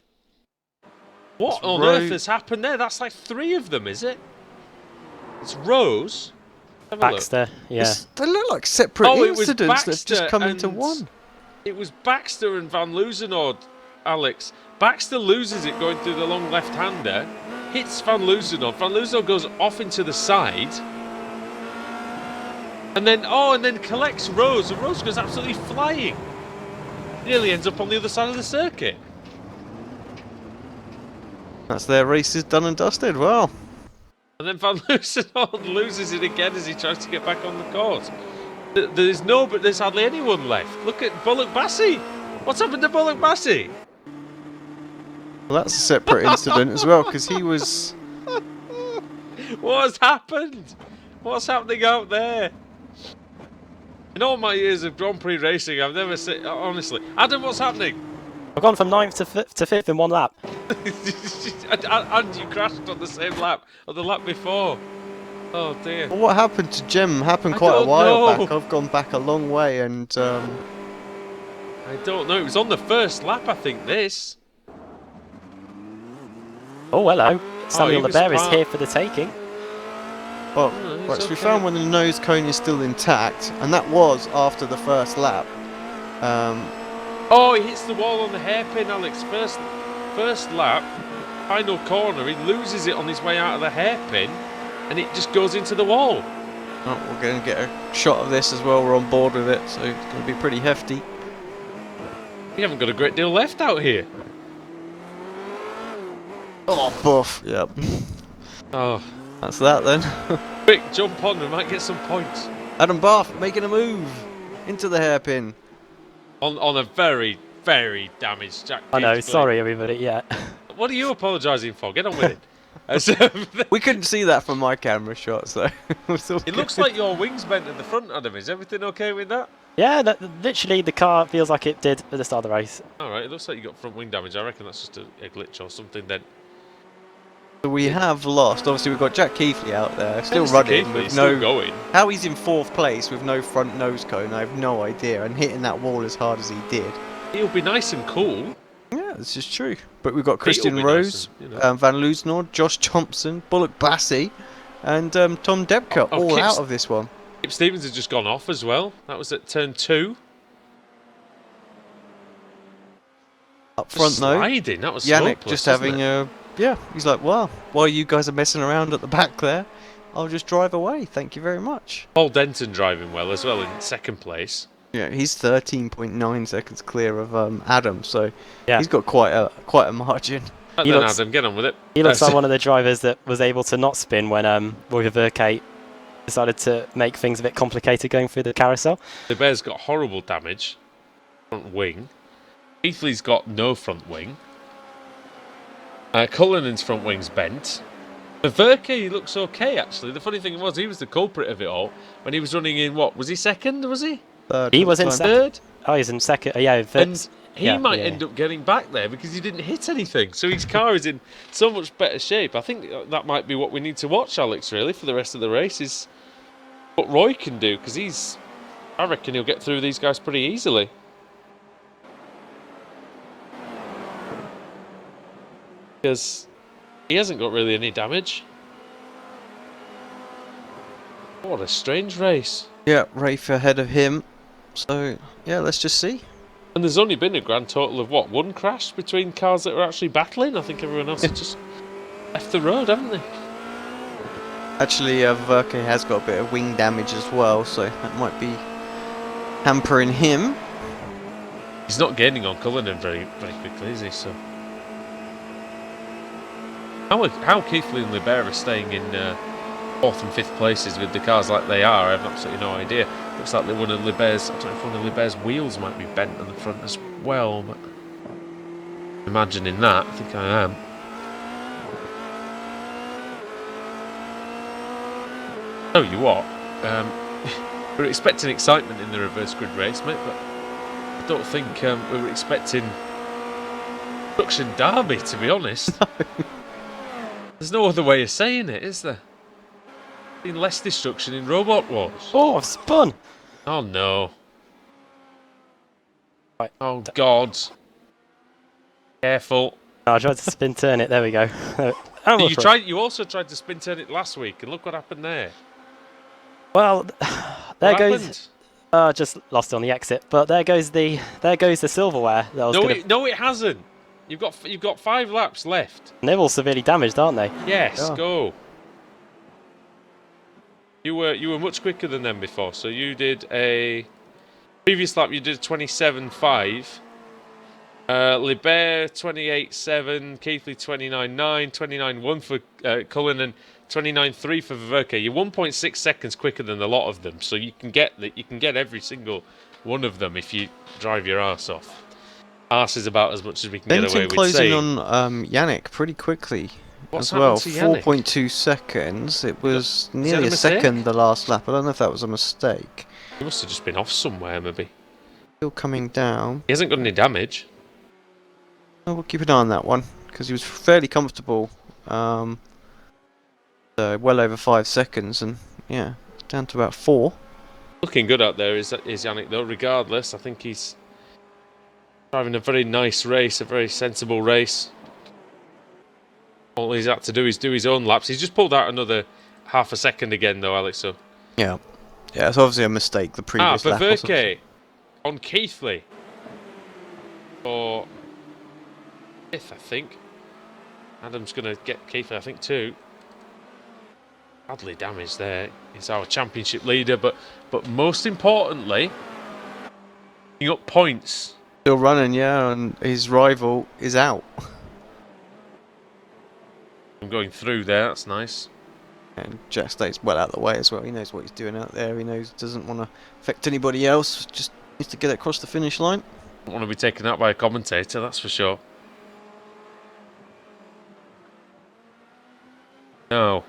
What It's on Rose. earth has happened there? That's like 3 of them, is it? It's Rose. Have a look. Baxter, yeah. They look like separate Oh, it was incidents that just Baxter come into and- one. It was Baxter and Van Loosenord, Alex. Baxter loses it going through the long left-hander, hits Van Loosenord. Van Loosenord goes off into the side, and then collects Rose, and Rose goes absolutely flying. Nearly ends up on the other side of the circuit. That's their races done and dusted. Well, And then Van Loosenord loses it again as he tries to get back on the course. There's hardly anyone left. Look at Bullock Bassey. What's happened to Bullock Bassey? that's a separate incident as well because he was. What has happened? What's happening out there? In all my years of Grand Prix racing, I've never seen. Honestly, Adam, what's happening? I've gone from 9th to 5th in 1 lap. And you crashed on the same lap, on the lap before. Oh dear. Well, what happened to Jim happened I quite a don't while know. back. I've gone back a long way, and I don't know. It was on the first lap, I think. This. Oh, hello. Samuel he was Lebert is part- here for the taking. well, it's right, so we okay. found when the nose cone is still intact, and that was after the first lap. Oh, he hits the wall on the hairpin, Alex. First lap, final corner. He loses it on his way out of the hairpin, and it just goes into the wall. Oh, we're going to get a shot of this as well. We're on board with it, so it's going to be pretty hefty. We haven't got a great deal left out here. Oh, buff. Yep. Oh, That's that then. quick, jump on. We might get some points. Adam Bath making a move into the hairpin. On a very, very damaged Jack. I know, Pease blade. sorry everybody, yeah. What are you apologising for? Get on with it. We couldn't see that from my camera shot, so It looks like your wings bent at the front, Adam. Is everything okay with that? Yeah, literally the car feels like it did at the start of the race. Alright, it looks like you got front wing damage. I reckon that's just a glitch or something then. we have lost. Obviously, we've got Jack Keithley out there, still Mr. running Keithley, with still no. going. How he's in 4th place with no front nose cone, I have no idea. And hitting that wall as hard as he did. He'll be nice and cool. Yeah, this is true. But we've got Christian be Rose, nice and, you know. Van Loosenord, Josh Thompson, Bullock Bassey, and Tom Debka Oh, all Kip's- out of this one. Kip Stevens has just gone off as well. That was at turn 2. Up front though, Sliding, that was Yannick hopeless, just wasn't having it? yeah, he's like, well, while you guys are messing around at the back there, I'll just drive away. Thank you very much. Paul Denton driving well as well in 2nd place. Yeah, he's 13.9 seconds clear of Adam, so Yeah. he's got quite a margin. And He then looks- Adam, get on with it. He looks like one of the drivers that was able to not spin when Roy Verkate decided to make things a bit complicated going through the carousel. The Bear's got horrible damage. Front wing. Keithley's got no front wing. Cullinan's front wing's bent. Verke looks okay actually. The funny thing was he was the culprit of it all when he was running in what was he 2nd? Was he Third He at was the in time. second. 3rd? Oh, he's in second. Yeah, And he yeah, might yeah, end up getting back there because he didn't hit anything. So his car is in so much better shape. I think that might be what we need to watch, Alex. Really, for the rest of the race is what Roy can do because I reckon he'll get through these guys pretty easily. Because he hasn't got really any damage. What a strange race. Yeah, Rafe ahead of him. So, yeah, let's just see. And there's only been a grand total of what, one crash between cars that are actually battling? I think everyone else has just left the road, haven't they? Actually, Verke has got a bit of wing damage as well, so that might be hampering him. He's not gaining on Cullinan very quickly, is he? So how Keithley and Libert are staying in 4th and 5th places with the cars like they are, I have absolutely no idea. Looks like one of Libert's, I don't know if one of Libert's wheels might be bent on the front as well, but imagining that, I think I am. Tell you what, we were expecting excitement in the reverse grid race, mate, but I don't think we were expecting Destruction Derby, to be honest. There's no other way of saying it, is there? Been less destruction in Robot Wars. Oh, I've spun! Oh no. Right. Oh God. Careful. Oh, I tried to spin turn it, there we go. You also tried to spin turn it last week, and look what happened there. Well, there What goes. happened? Just lost it on the exit, but there goes the silverware that I was gonna. No, it hasn't. You've got 5 laps left. They're all severely damaged, aren't they? Yes, Oh. go. You were much quicker than them before. So you did a previous lap. You did 27.5. Libert 28.7. Keithley 29.9. 29.1 for Cullen and 29.3 for Verke. You're 1.6 seconds quicker than a lot of them. So you can get that. You can get every single one of them if you drive your arse off. Arse is about as much as we can get away Benton with closing saying. on Yannick pretty quickly What's as well. happened to Yannick? 4.2 seconds. It was that nearly a a mistake? second the last lap. I don't know if that was a mistake. He must have just been off somewhere, maybe. Still coming down. He hasn't got any damage. Oh, we'll keep an eye on that one because he was fairly comfortable. So well over 5 seconds, and yeah, down to about 4. Looking good out there is Yannick, though. Regardless, I think he's driving a very nice race, a very sensible race. All he's had to do is do his own laps. He's just pulled out another half a second again, though, Alex. So Yeah, it's obviously a mistake. The previous for lap. or something. Verke on Keithley for 5th, I think. Adam's going to get Keithley, I think, too. Badly damaged there. He's our championship leader, but most importantly, picking up points. Still running, yeah, and his rival is out. I'm going through there. That's nice. And Jack stays well out of the way as well. He knows what he's doing out there. He knows doesn't want to affect anybody else. Just needs to get it across the finish line. Don't want to be taken out by a commentator, that's for sure. No.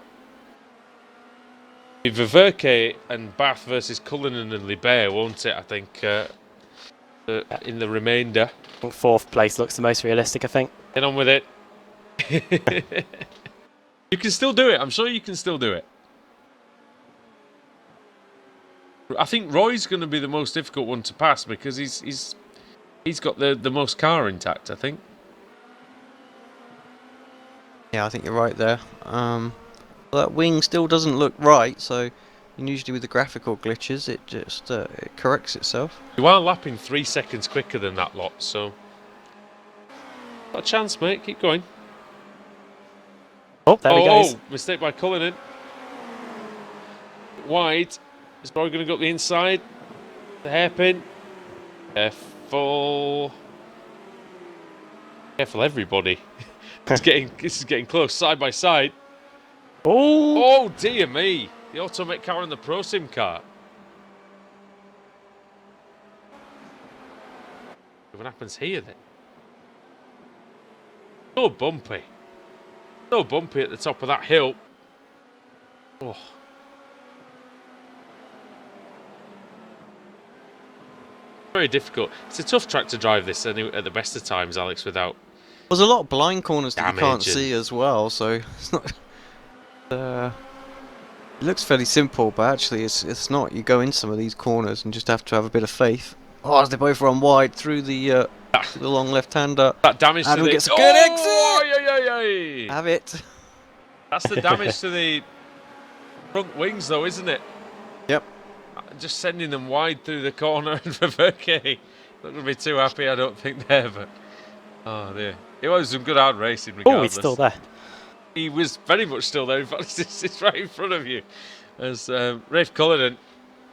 Verke and Bath versus Cullinan and Libert, won't it? I think in the remainder. I think 4th place looks the most realistic, I think. Get on with it. You can still do it. I'm sure you can still do it. I think Roy's going to be the most difficult one to pass because he's got the most car intact, I think. Yeah, I think you're right there. That wing still doesn't look right, so usually with the graphical glitches, it just it corrects itself. You are lapping 3 seconds quicker than that lot, so got a chance, mate. Keep going. Oh, there he goes. Oh, mistake by Cullinan. Wide. Is probably going to go up the inside. The hairpin. Careful. Careful, everybody. This is getting close, side by side. Oh! Oh, dear me. The Automech car and the ProSim car. What happens here then? So bumpy. So bumpy at the top of that hill. Oh. Very difficult. It's a tough track to drive this at the best of times, Alex, without... There's a lot of blind corners that you can't Damage and- see as well, so it's not... it looks fairly simple, but actually it's not. You go in some of these corners and just have to have a bit of faith. Oh, as they both run wide through the long left-hander. That damage Adam to the... gets a good exit! Ay. Have it. That's the damage to the front wings, though, isn't it? Yep. just sending them wide through the corner, and Verke not going to be too happy, I don't think, there. But oh dear, it was some good out racing. Oh, Regardless, he's still there. He was very much still there. In fact, it's right in front of you. As Rafe Cullinan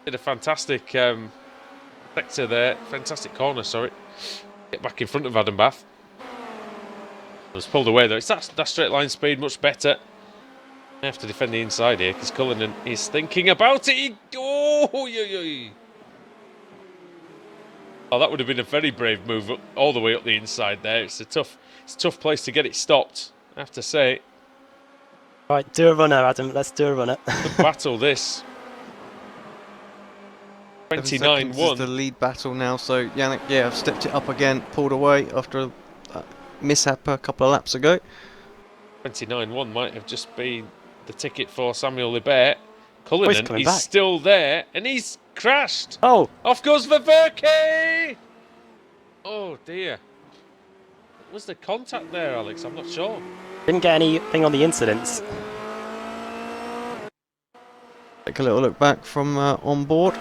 did a fantastic sector there, fantastic corner. Sorry, get back in front of Adam Bath. Was pulled away though. It's that straight line speed much better. I have to defend the inside here because Cullinan is thinking about it. Oh, that would have been a very brave move all the way up the inside there. It's a tough place to get it stopped, I have to say. Right, do a runner, Adam. Let's do a runner. Good battle this. 29-1. The lead battle now. So Yannick, I've stepped it up again, pulled away after a mishap a couple of laps ago. 29-1 might have just been the ticket for Samuel Libert. Cullinan, coming he's back. still there, and he's crashed. Oh, Off goes Verke! Oh dear. Was there contact there, Alex? I'm not sure. didn't get anything on the incidents. Take a little look back from on board.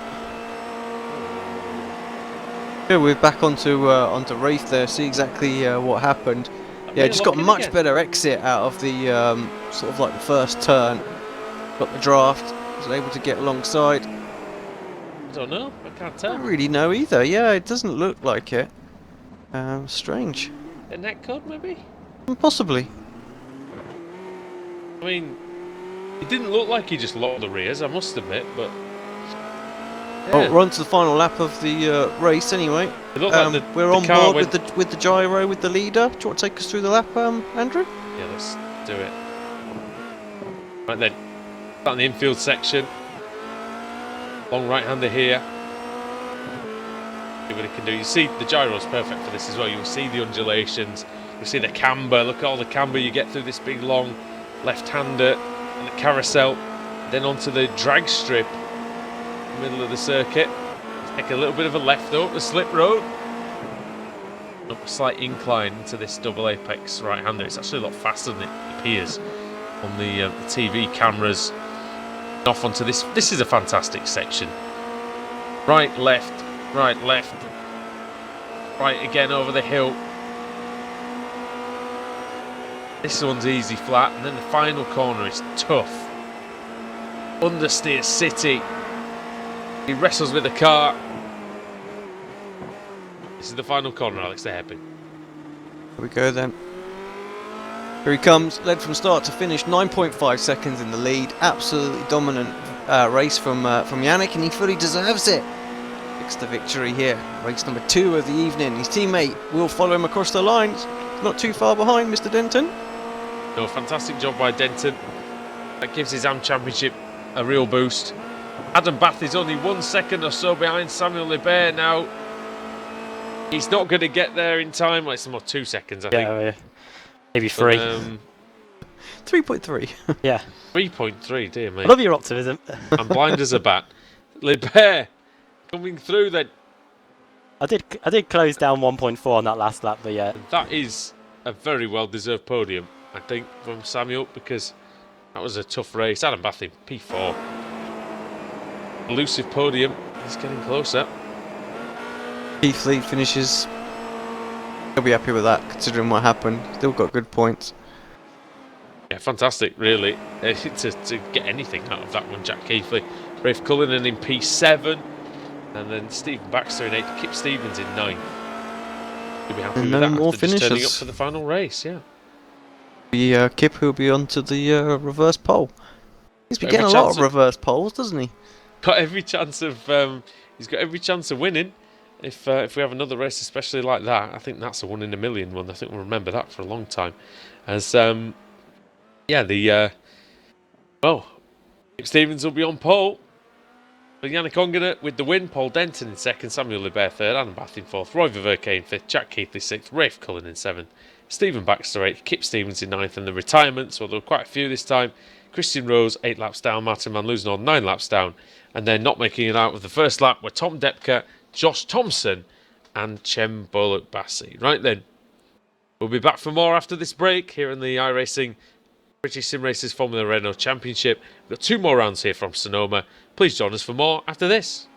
Yeah, we're back onto Rafe there. See exactly what happened. Yeah, just got a much better exit out of the sort of like the first turn. Got the draft. Was able to get alongside. I don't know. I can't I tell. don't really know either. Yeah, it doesn't look like it. Strange. A net code, maybe? Possibly. I mean, it didn't look like he just locked the rears, I must admit, but... Oh, we're on to the final lap of the race anyway. It looked like we're the on car board with the gyro with the leader. Do you want to take us through the lap, Andrew? Yeah, let's do it. Right then, start in the infield section. Long right-hander here. See what it can do. You see, the gyro's perfect for this as well. You'll see the undulations. You'll see the camber. Look at all the camber you get through this big, long left-hander and the carousel. Then onto the drag strip, middle of the circuit. Take a little bit of a left though, up the slip road. Up a slight incline into this double apex right-hander. It's actually a lot faster than it appears on the TV cameras. Off onto this. This is a fantastic section. Right, left, right again over the hill. This one's easy flat, and then the final corner is tough. Understeer City. He wrestles with the car. This is the final corner, Alex, the hairpin. Here we go then. Here he comes, led from start to finish, 9.5 seconds in the lead. Absolutely dominant race from Yannick, and he fully deserves it. Picks the victory here. Race number 2 of the evening. His teammate will follow him across the lines. Not too far behind, Mr. Denton. No, fantastic job by Denton. That gives his AM Championship a real boost. Adam Bath is only 1 second or so behind Samuel Libert now. He's not going to get there in time. Well, it's more 2 seconds, I think. Yeah, maybe 3. 3.3. Yeah. 3.3, dear me. I love your optimism. I'm blind as a bat. Libert coming through then. I did close down 1.4 on that last lap, but yeah. That is a very well-deserved podium, I think, from Samuel, because that was a tough race. Adam Bath in P4. Elusive podium. He's getting closer. Keith Lee finishes. He'll be happy with that, considering what happened. Still got good points. Yeah, fantastic, really, to get anything out of that one. Jack Keithley, Rafe Cullinan in P7, and then Stephen Baxter in 8th, Kip Stevens in 9th. You'll be happy with no that more after just turning up finishers. for the final race, yeah. Kip who'll be on to the reverse pole. He's been Every getting a lot chance of reverse poles, doesn't he? Got every chance of he's got every chance of winning. If we have another race, especially like that, I think that's a 1 in a million one. I think we'll remember that for a long time. As yeah, Kip Stevens will be on pole. But Yannick Ongena with the win, Paul Denton in 2nd, Samuel Libert 3rd, Adam Bath in 4th, Roy Verke in 5th, Jack Keithley 6th, Rafe Cullinan in 7th, Stephen Baxter 8th, Kip Stevens in 9th, and the retirements, well, there were quite a few this time. Christian Rose 8 laps down, Martin Van Loosenhoorn 9 laps down, and then not making it out of the first lap were Tom Depke, Josh Thompson, and Chem Boluk Bassi. Right then, we'll be back for more after this break here in the iRacing British Sim Racers Formula Renault Championship. We've got 2 more rounds here from Sonoma. Please join us for more after this.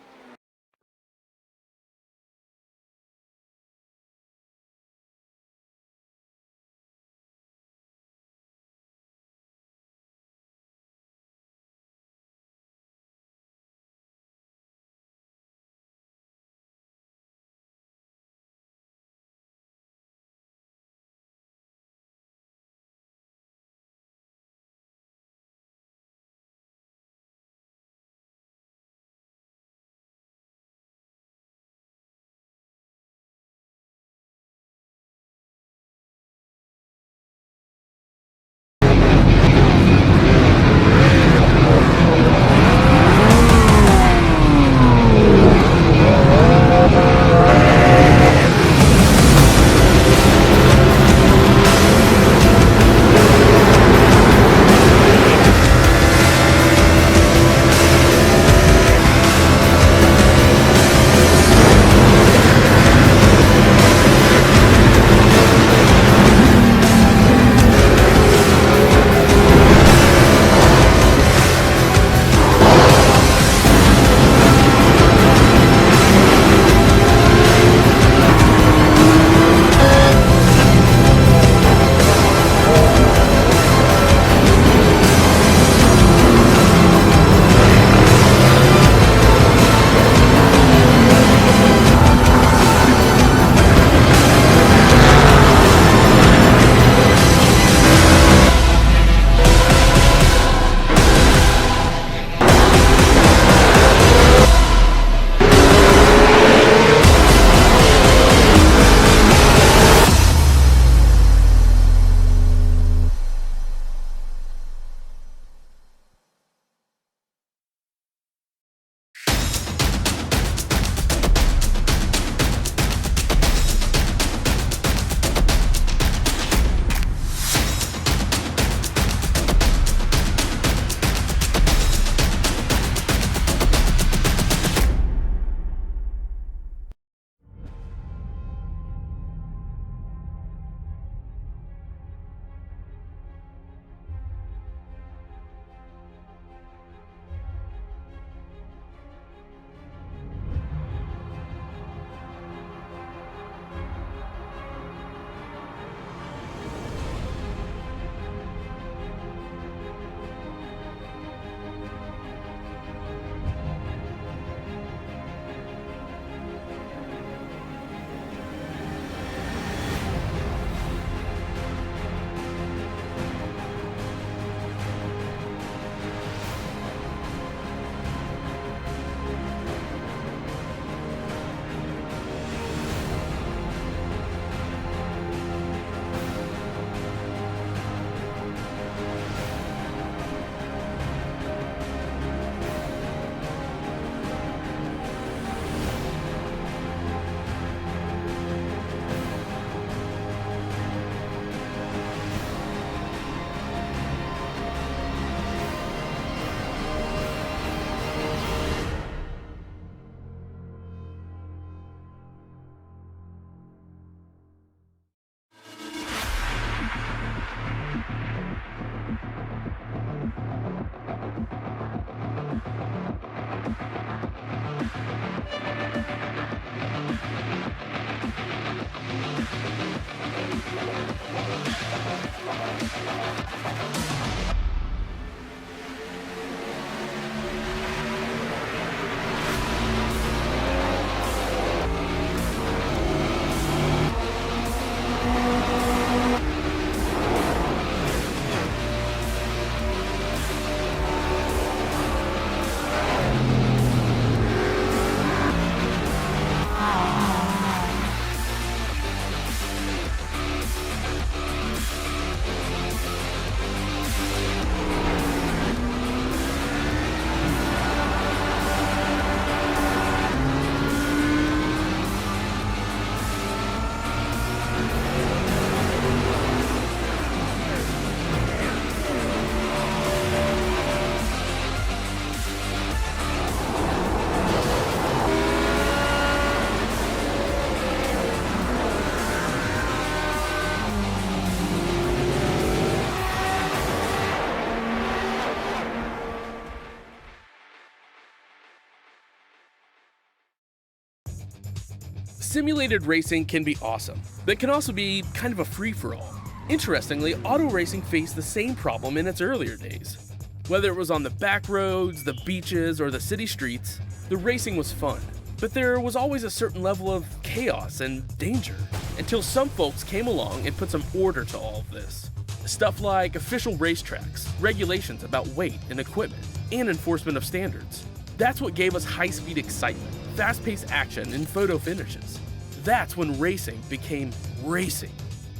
Simulated racing can be awesome, but it can also be kind of a free-for-all. Interestingly, auto racing faced the same problem in its earlier days. Whether it was on the back roads, the beaches, or the city streets, the racing was fun. But there was always a certain level of chaos and danger, until some folks came along and put some order to all of this. Stuff like official racetracks, regulations about weight and equipment, and enforcement of standards. That's what gave us high-speed excitement, fast-paced action, and photo finishes. That's when racing became racing.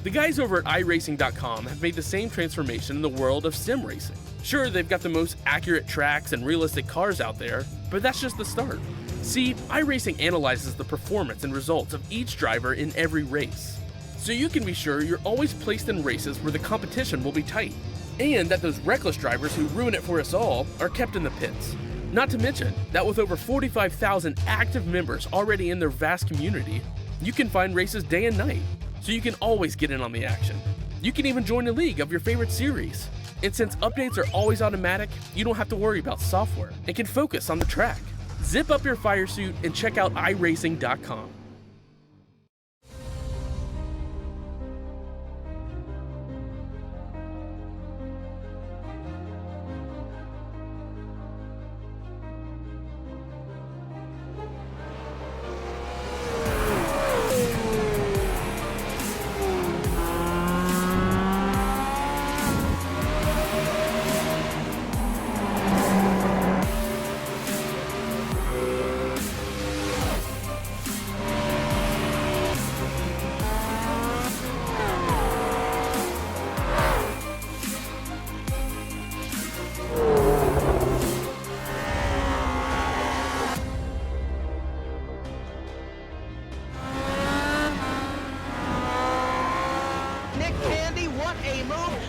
The guys over at iRacing.com have made the same transformation in the world of sim racing. Sure, they've got the most accurate tracks and realistic cars out there, but that's just the start. See, iRacing analyzes the performance and results of each driver in every race, so you can be sure you're always placed in races where the competition will be tight, and that those reckless drivers who ruin it for us all are kept in the pits. Not to mention that with over 45,000 active members already in their vast community, you can find races day and night, so you can always get in on the action. You can even join a league of your favorite series. And since updates are always automatic, you don't have to worry about software and can focus on the track. Zip up your fire suit and check out iRacing.com.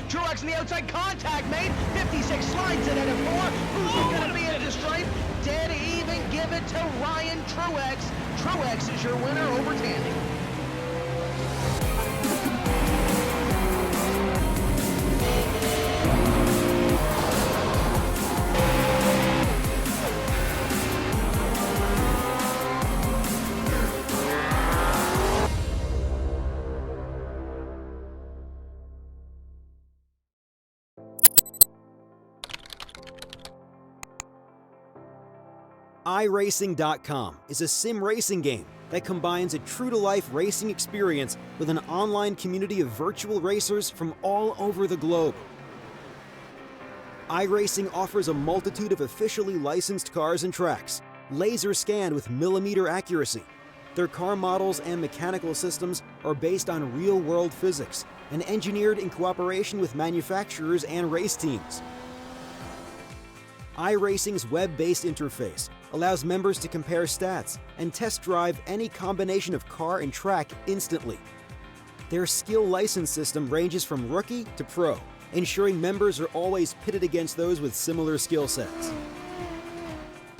Truex in the outside, contact made. 56 slides it at a 4. Who's going to be into the stripe? Dead even, give it to Ryan Truex. Truex is your winner over Tandy. iRacing.com is a sim racing game that combines a true-to-life racing experience with an online community of virtual racers from all over the globe. iRacing offers a multitude of officially licensed cars and tracks, laser scanned with millimeter accuracy. Their car models and mechanical systems are based on real-world physics and engineered in cooperation with manufacturers and race teams. iRacing's web-based interface allows members to compare stats and test drive any combination of car and track instantly. Their skill license system ranges from rookie to pro, ensuring members are always pitted against those with similar skill sets.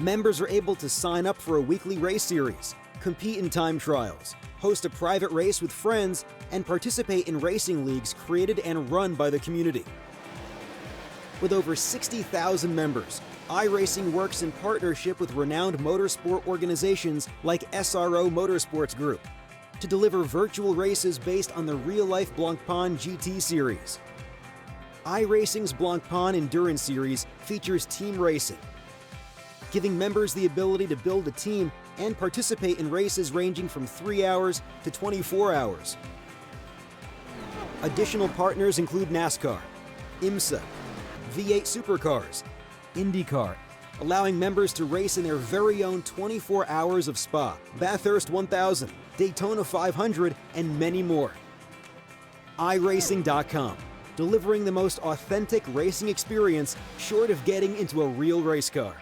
Members are able to sign up for a weekly race series, compete in time trials, host a private race with friends, and participate in racing leagues created and run by the community. With over 60,000 members, iRacing works in partnership with renowned motorsport organizations like SRO Motorsports Group to deliver virtual races based on the real-life Blancpain GT series. iRacing's Blancpain Endurance Series features team racing, giving members the ability to build a team and participate in races ranging from 3 hours to 24 hours. Additional partners include NASCAR, IMSA, V8 Supercars, IndyCar, allowing members to race in their very own 24 hours of Spa, Bathurst 1000, Daytona 500, and many more. iRacing.com, delivering the most authentic racing experience short of getting into a real race car.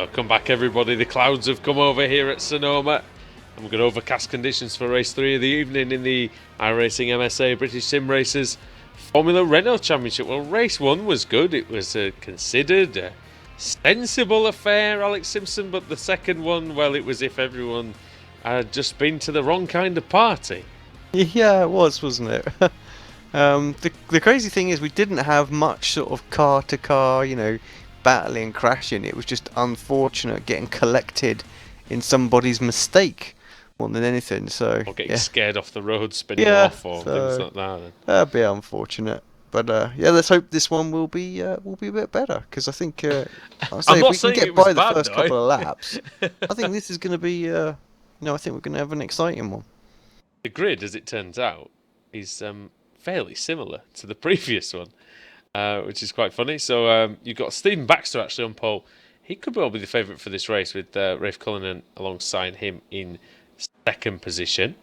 Welcome back, everybody. The clouds have come over here at Sonoma. And we've got overcast conditions for race 3 of the evening in the iRacing MSA British Sim Racers Formula Renault Championship. Well, race 1 was good. It was considered a sensible affair, Alex Simpson. But the second one, well, it was if everyone had just been to the wrong kind of party. Yeah, it was, wasn't it? The crazy thing is we didn't have much sort of car-to-car, battling, crashing. It was just unfortunate getting collected in somebody's mistake more than anything. So Or getting scared off the road, spinning off, or things like that. That'd be unfortunate. But let's hope this one will be a bit better, because I think I'll say if we can get by the first couple of laps, I think this is going to be I think we're going to have an exciting one. The grid, as it turns out, is fairly similar to the previous one, which is quite funny. So you've got Stephen Baxter actually on pole. He could well be the favourite for this race, with Rafe Cullinan alongside him in second position.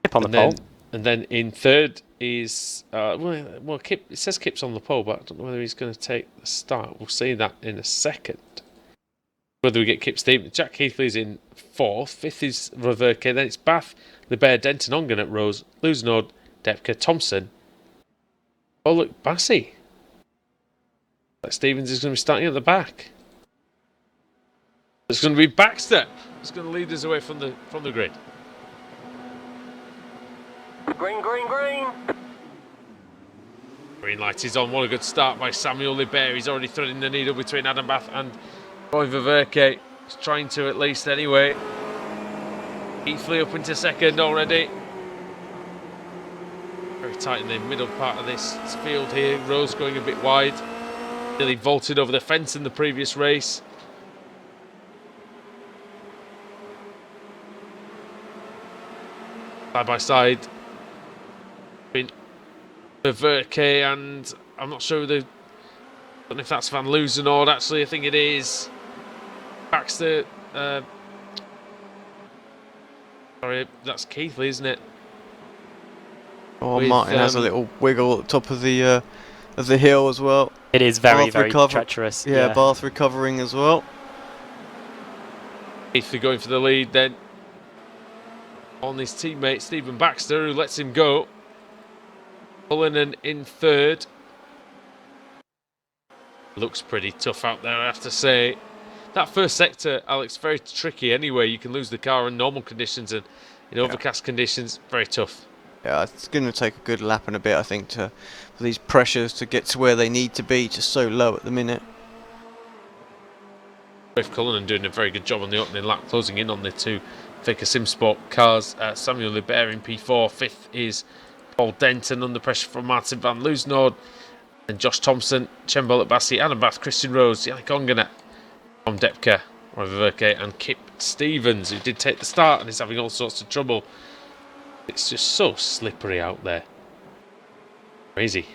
Kip on the pole. And then in third is Kip. It says Kip's on the pole, but I don't know whether he's going to take the start. We'll see that in a second. Whether we get Kip Stevens. Jack Keithley's in fourth. Fifth is Reverke. Then it's Bath, LeBaire, Denton, Ongan at Rose, Loosenord, Depke, Thompson. Oh, look, Bassey. Stevens is going to be starting at the back. It's going to be Baxter. It's going to lead us away from the grid. Green, green, green. Green light is on. What a good start by Samuel LeBaire. He's already threading the needle between Adam Bath and Roy Ververke. He's trying to, at least anyway. Keithley up into second already. Very tight in the middle part of this field here. Rose going a bit wide. Nearly vaulted over the fence in the previous race. Side by side. Between Ververke and I'm not sure I don't know if that's Van Loosenord actually. I think it is. Baxter. Sorry, that's Keithley, isn't it? Oh, Martin has a little wiggle at the top of the hill as well. It is very treacherous. Yeah, Bath recovering as well. Keithley going for the lead then on his teammate Stephen Baxter, who lets him go. Cullinan in third. Looks pretty tough out there, I have to say. That first sector, Alex, very tricky anyway. You can lose the car in normal conditions, and in overcast conditions, very tough. Yeah, it's going to take a good lap and a bit, I think, for these pressures to get to where they need to be, just so low at the minute. Rafe Cullinan doing a very good job on the opening lap, closing in on the two Faker Simsport cars. Samuel LeBaire in P4. Fifth is Paul Denton under pressure from Martin Van Loosenord. And Josh Thompson, Chembol at Bassey, Adam Bath, Christian Rose, Yannick Onganet, Tom Depke, Roy Ververke and Kip Stevens, who did take the start and is having all sorts of trouble. It's just so slippery out there. Crazy.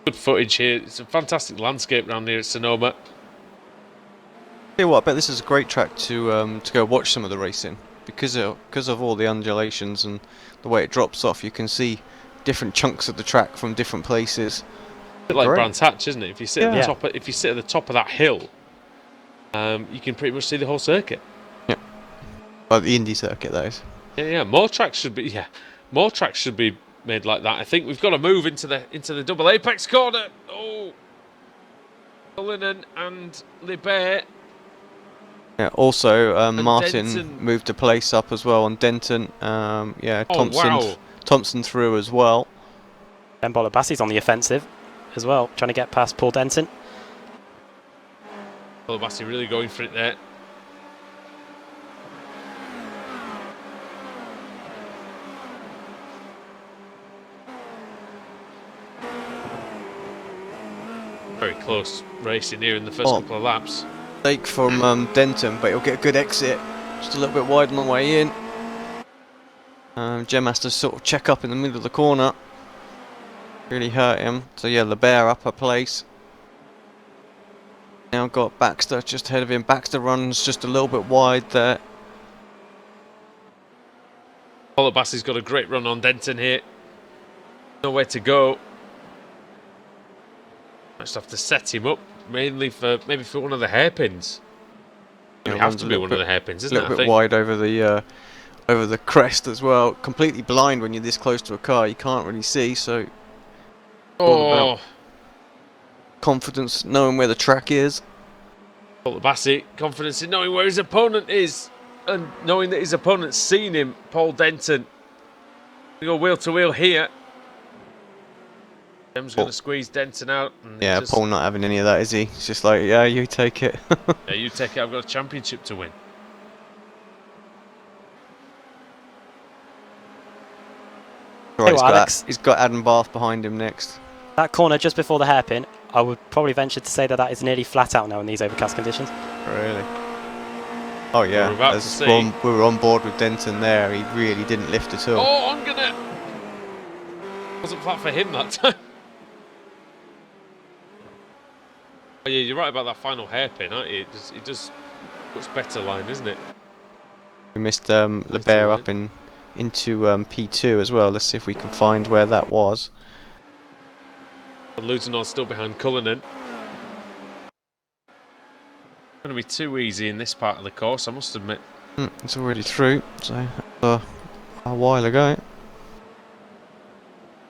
Good footage here. It's a fantastic landscape around here at Sonoma. Tell you what, I bet this is a great track to go watch some of the racing, because of all the undulations and the way it drops off. You can see different chunks of the track from different places. A bit like Brands Hatch, isn't it? If you sit at the top, if you sit at the top of that hill, you can pretty much see the whole circuit. Yeah, like the Indy circuit, that is. Yeah. More tracks should be made like that. I think we've got to move into the double apex corner. Oh, Cullinan and LeBaire. Yeah. Also, Martin Denton moved a place up as well on Denton. Thompson through as well. Ben Bassey's on the offensive as well, trying to get past Paul Denton. Bassey really going for it there. Very close racing here in the first couple of laps. Mistake from Denton, but he'll get a good exit. Just a little bit wide on the way in. Jem has to sort of check up in the middle of the corner. Really hurt him. So yeah, LeBaire up a place. Now got Baxter just ahead of him. Baxter runs just a little bit wide there. Bassey's got a great run on Denton here. Nowhere to go. just have to set him up mainly for maybe for one of the hairpins. It Yeah, would have one's to a be little one of bit- the hairpins, A isn't it? little I bit think. wide over the crest as well. Completely blind when you're this close to a car. You can't really see, so all about confidence, knowing where the track is. Paul Bassi, confidence in knowing where his opponent is and knowing that his opponent's seen him. Paul Denton. We go wheel to wheel here. Jem's going to squeeze Denton out. And Yeah, just, Paul not having any of that, is he? It's just like, yeah, you take it. Yeah, you take it. I've got a championship to win. Right, Hey, Alex. he's got Adam Bath behind him next. That corner just before the hairpin, I would probably venture to say that that is nearly flat out now in these overcast conditions. Really? Oh yeah, We're about to as see. we were on board with Denton there. He really didn't lift at all. Oh, I'm going to... Wasn't flat for him that time. Oh, yeah, you're right about that final hairpin, aren't you? It does much better line, isn't it? We missed LeBear up into P2 as well. Let's see if we can find where that was. And Luton's still behind Cullinan. Going to be too easy in this part of the course, I must admit. It's already through, so a while ago.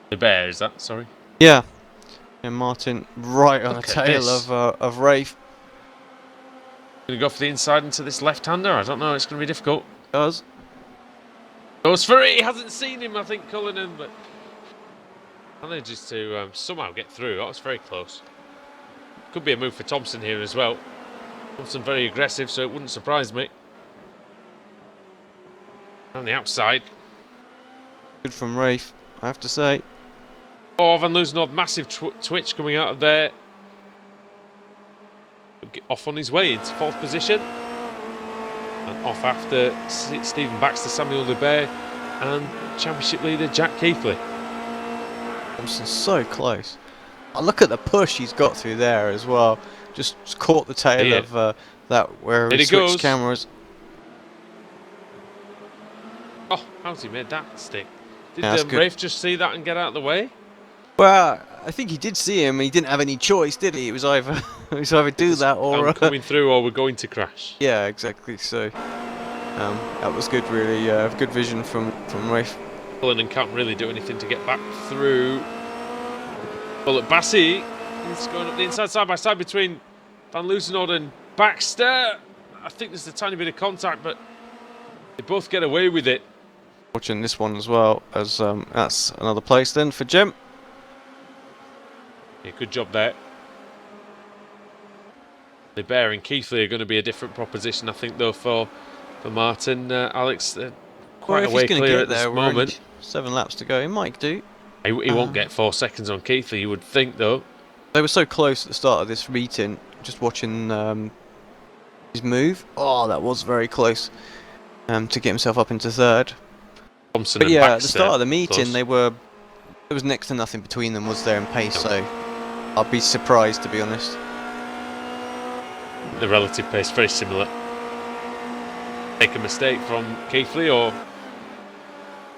The bear, is that? Sorry. Yeah. And Martin right on Look the at tail this. of Rafe. Going to go for the inside into this left-hander. I don't know. It's going to be difficult. Does. Goes for it. He hasn't seen him, I think, Cullinan, but manages to somehow get through. That was very close. Could be a move for Thompson here as well. Thompson very aggressive, so it wouldn't surprise me. On the outside. Good from Rafe, I have to say. Oh, Van Loosenhoff, massive twitch coming out of there. Off on his way into fourth position. And off after Stephen Baxter, Samuel LeBear, and championship leader Jack Keithley. Thompson's so close. Oh, look at the push he's got through there as well. Just caught the tail Yeah. of that where There he he switched goes. cameras. Oh, how's he made that stick? Did Yeah, that's good. Rafe just see that and get out of the way? Well, I think he did see him. He didn't have any choice, did he? It was either do that or I'm coming through or we're going to crash. yeah, exactly. So that was good, really. Good vision from Rafe. Cullinan can't really do anything to get back through. Well, at Bassi, he's going up the inside side by side between Van Loosenhoff and Baxter. I think there's a tiny bit of contact, but they both get away with it. Watching this one as well as that's another place then for Jem. Yeah, good job there. LeBear and Keithley are going to be a different proposition, I think, though, for Martin. Alex, quite Well, if a way he's gonna clear get at this there, we're only moment. 7 laps to go. He might do. He won't get 4 seconds on Keithley, you would think, though. They were so close at the start of this meeting. Just watching his move. Oh, that was very close to get himself up into third. Thompson But and yeah, at the Baxter, start of the meeting, close. there was next to nothing between them, was there, in pace? So I'd be surprised, to be honest. The relative pace very similar. Take a mistake from Keithley or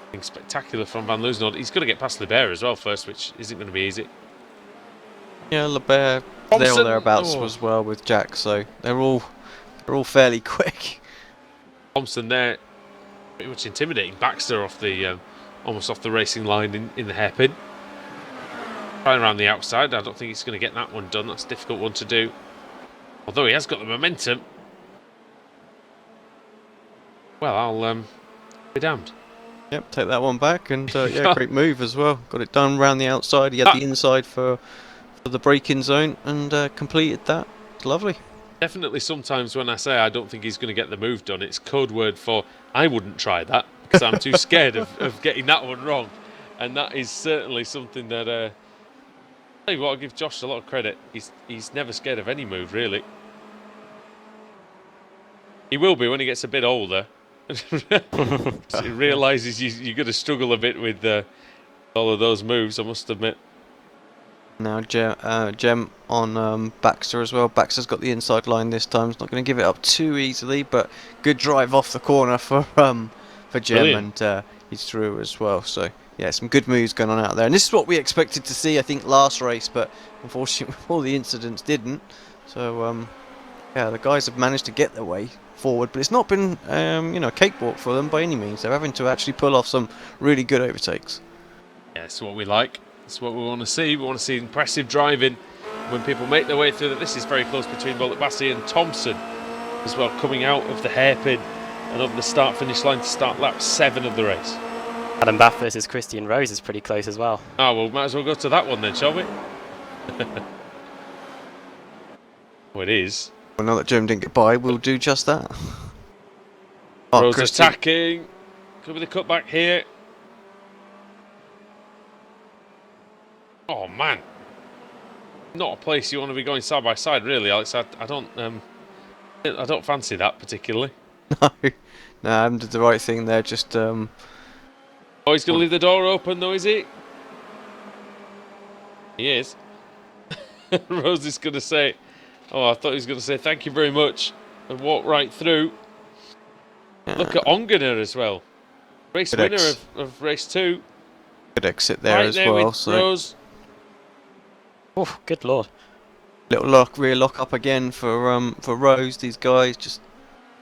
something spectacular from Van Loosenhoff. He's got to get past LeBear as well first, which isn't going to be easy. Yeah, LeBear there Thompson, or thereabouts oh. as well with Jack. So they're all fairly quick. Thompson there, pretty much intimidating Baxter off the almost off the racing line in the hairpin. Trying around the outside, I don't think he's going to get that one done. That's a difficult one to do. Although he has got the momentum. Well, I'll be damned. Yep, take that one back, and yeah, great move as well. Got it done round the outside. He had the inside for the braking zone and completed that. It's lovely. Definitely sometimes when I say I don't think he's going to get the move done, it's code word for I wouldn't try that because I'm too scared of getting that one wrong. And that is certainly something that, I'll tell you what, I'll give Josh a lot of credit. He's never scared of any move, really. He will be when he gets a bit older. He realises you're going to struggle a bit with all of those moves, I must admit. Now Jem on Baxter as well. Baxter's got the inside line this time. He's not going to give it up too easily, but good drive off the corner for Jem. Brilliant. And he's through as well. So yeah, some good moves going on out there, and this is what we expected to see, I think, last race, but unfortunately all the incidents didn't. So yeah, the guys have managed to get their way forward, but it's not been a cakewalk for them by any means. They're having to actually pull off some really good overtakes. Yeah, it's what we like. It's what we want to see. We want to see impressive driving when people make their way through. That this is very close between Bollitt-Bassi and Thompson as well, coming out of the hairpin and over the start-finish line to start lap 7 of the race. Adam Bath versus Christian Rose is pretty close as well. Ah, well, might as well go to that one then, shall we? Oh, it is. Well, now that Jeremy didn't get by, we'll do just that. Oh, Rose Christian. attacking. Could be the cutback here. Oh man, not a place you want to be going side by side, really, Alex. I don't fancy that particularly. No, I haven't did the right thing there. Just Oh, he's going to leave the door open, though, is he? He is. Rose is going to say, oh, I thought he was going to say thank you very much and walk right through. Look at Ongener as well. Race Good winner of race 2. good exit there Right as there well. with So Rose. Oh, good lord. little rear lock up again for Rose. These guys just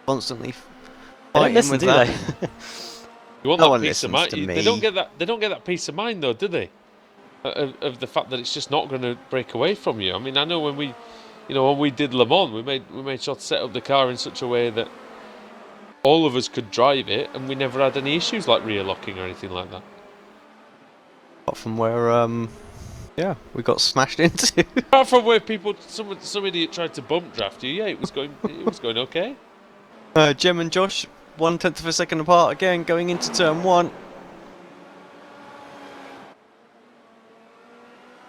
constantly They don't fighting listen, with do that. they? You want No that one peace of listens mind. to They me. don't get that. They don't get that peace of mind, though, do they? Of the fact that it's just not going to break away from you. I mean, I know when we did Le Mans, we made sure to set up the car in such a way that all of us could drive it, and we never had any issues like rear locking or anything like that. Apart from where we got smashed into. Apart from where some idiot tried to bump draft you, yeah, it was going okay. Jem and Josh 1/10 of a second apart again, going into turn 1.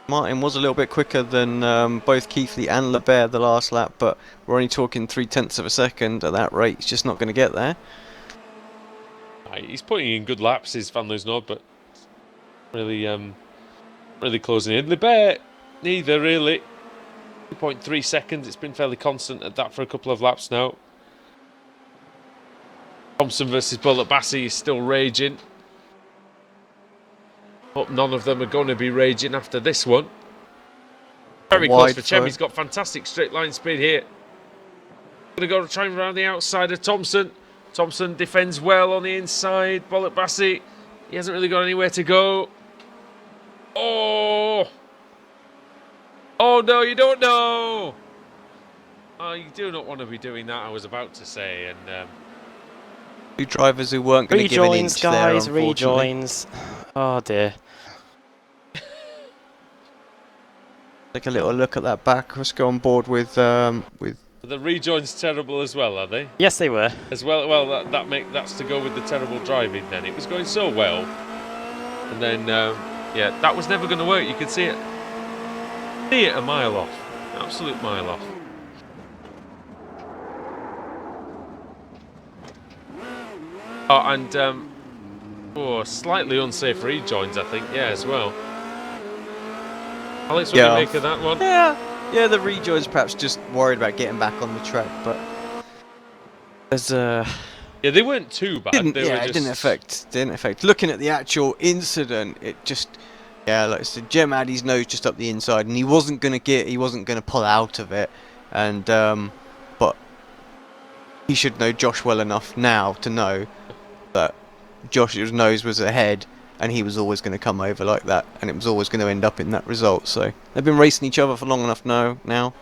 Martin was a little bit quicker than both Keithley and Lebert the last lap, but we're only talking 0.3 of a second. At that rate, he's just not going to get there. He's putting in good laps, is Van Loosenhood, but really closing in. Lebert, neither really. 2.3 seconds. It's been fairly constant at that for a couple of laps now. Thompson versus Bollitt-Bassi is still raging. Hope none of them are going to be raging after this one. Very close for Chem. He's got fantastic straight line speed here. Going to go try and round the outside of Thompson. Thompson defends well on the inside. Bollitt-Bassi, he hasn't really got anywhere to go. Oh! Oh no, you don't know! Oh, you do not want to be doing that, I was about to say. And 2 drivers who weren't going to give an inch there, guys, unfortunately. rejoins. Oh dear. Take a little look at that back. Let's go on board with the rejoins terrible as well, are they? Yes, they were. As well, that's to go with the terrible driving. Then it was going so well, and then yeah, that was never going to work. You could see it a mile off, absolute mile off. Oh, and slightly unsafe rejoins, I think. Yeah, as well. Alex, what do you make of that one? Yeah, the rejoins perhaps just worried about getting back on the track, but there's yeah, they weren't too bad. it didn't affect. Looking at the actual incident, it just like I said, Jem had his nose just up the inside, and he wasn't gonna pull out of it, and but he should know Josh well enough now to know that Josh's nose was ahead. And he was always going to come over like that, and it was always going to end up in that result. So they've been racing each other for long enough now.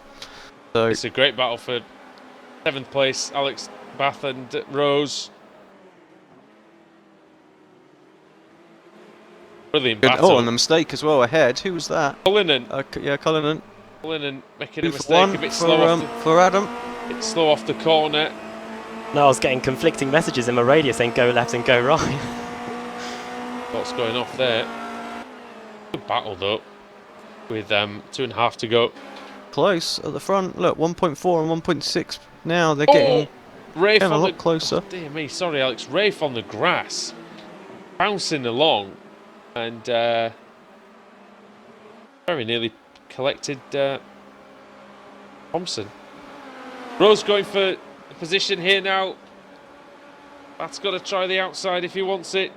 So it's a great battle for 7th place, Alex Bath and Rose. Brilliant battle. Oh, and a mistake as well ahead. Who was that? Cullinan. Cullinan. Cullinan making a 2 for mistake 1 a bit for, slow off for Adam. a bit slow off the corner. No, I was getting conflicting messages in my radio saying go left and go right. What's going off there? Good battle though, with 2.5 to go. Close at the front. Look, 1.4 and 1.6 now. They're getting Rafe a on lot closer. Oh, dear me, sorry Alex. Rafe on the grass, bouncing along, and very nearly collected Thompson. Rose going for the position here now. That's got to try the outside if he wants it.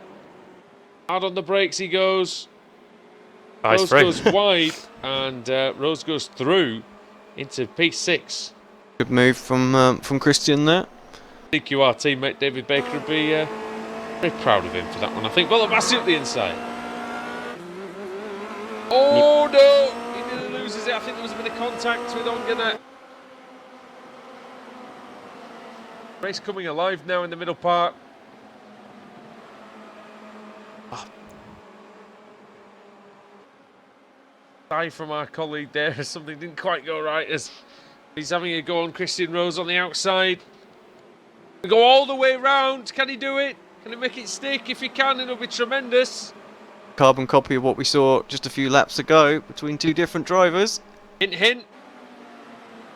Hard on the brakes he goes. Nice Rose through. goes wide, and Rose goes through into P6. Good move from Christian there. DQR teammate David Baker would be very proud of him for that one, I think. Well, Bassi up the inside. Oh no! He nearly loses it. I think there was a bit of contact with Ongana. Race coming alive now in the middle part. Sigh from our colleague there as something didn't quite go right as he's having a go on Christian Rose on the outside. We go all the way round. Can he do it? Can he make it stick? If he can, it'll be tremendous. Carbon copy of what we saw just a few laps ago between two different drivers. Hint, hint.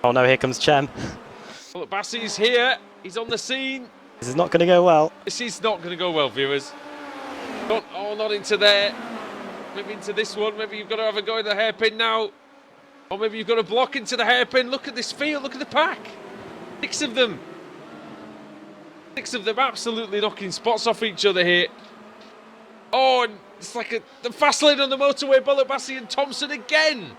Oh no, here comes Chem. Well, Bassi's here. He's on the scene. This is not going to go well. This is not going to go well, viewers. Not into there. Maybe into this one. Maybe you've got to have a go in the hairpin now. Or maybe you've got to block into the hairpin. Look at this field. Look at the pack. 6 of them. 6 of them absolutely knocking spots off each other here. Oh, and it's like the fast lane on the motorway. Bassi and Thompson again.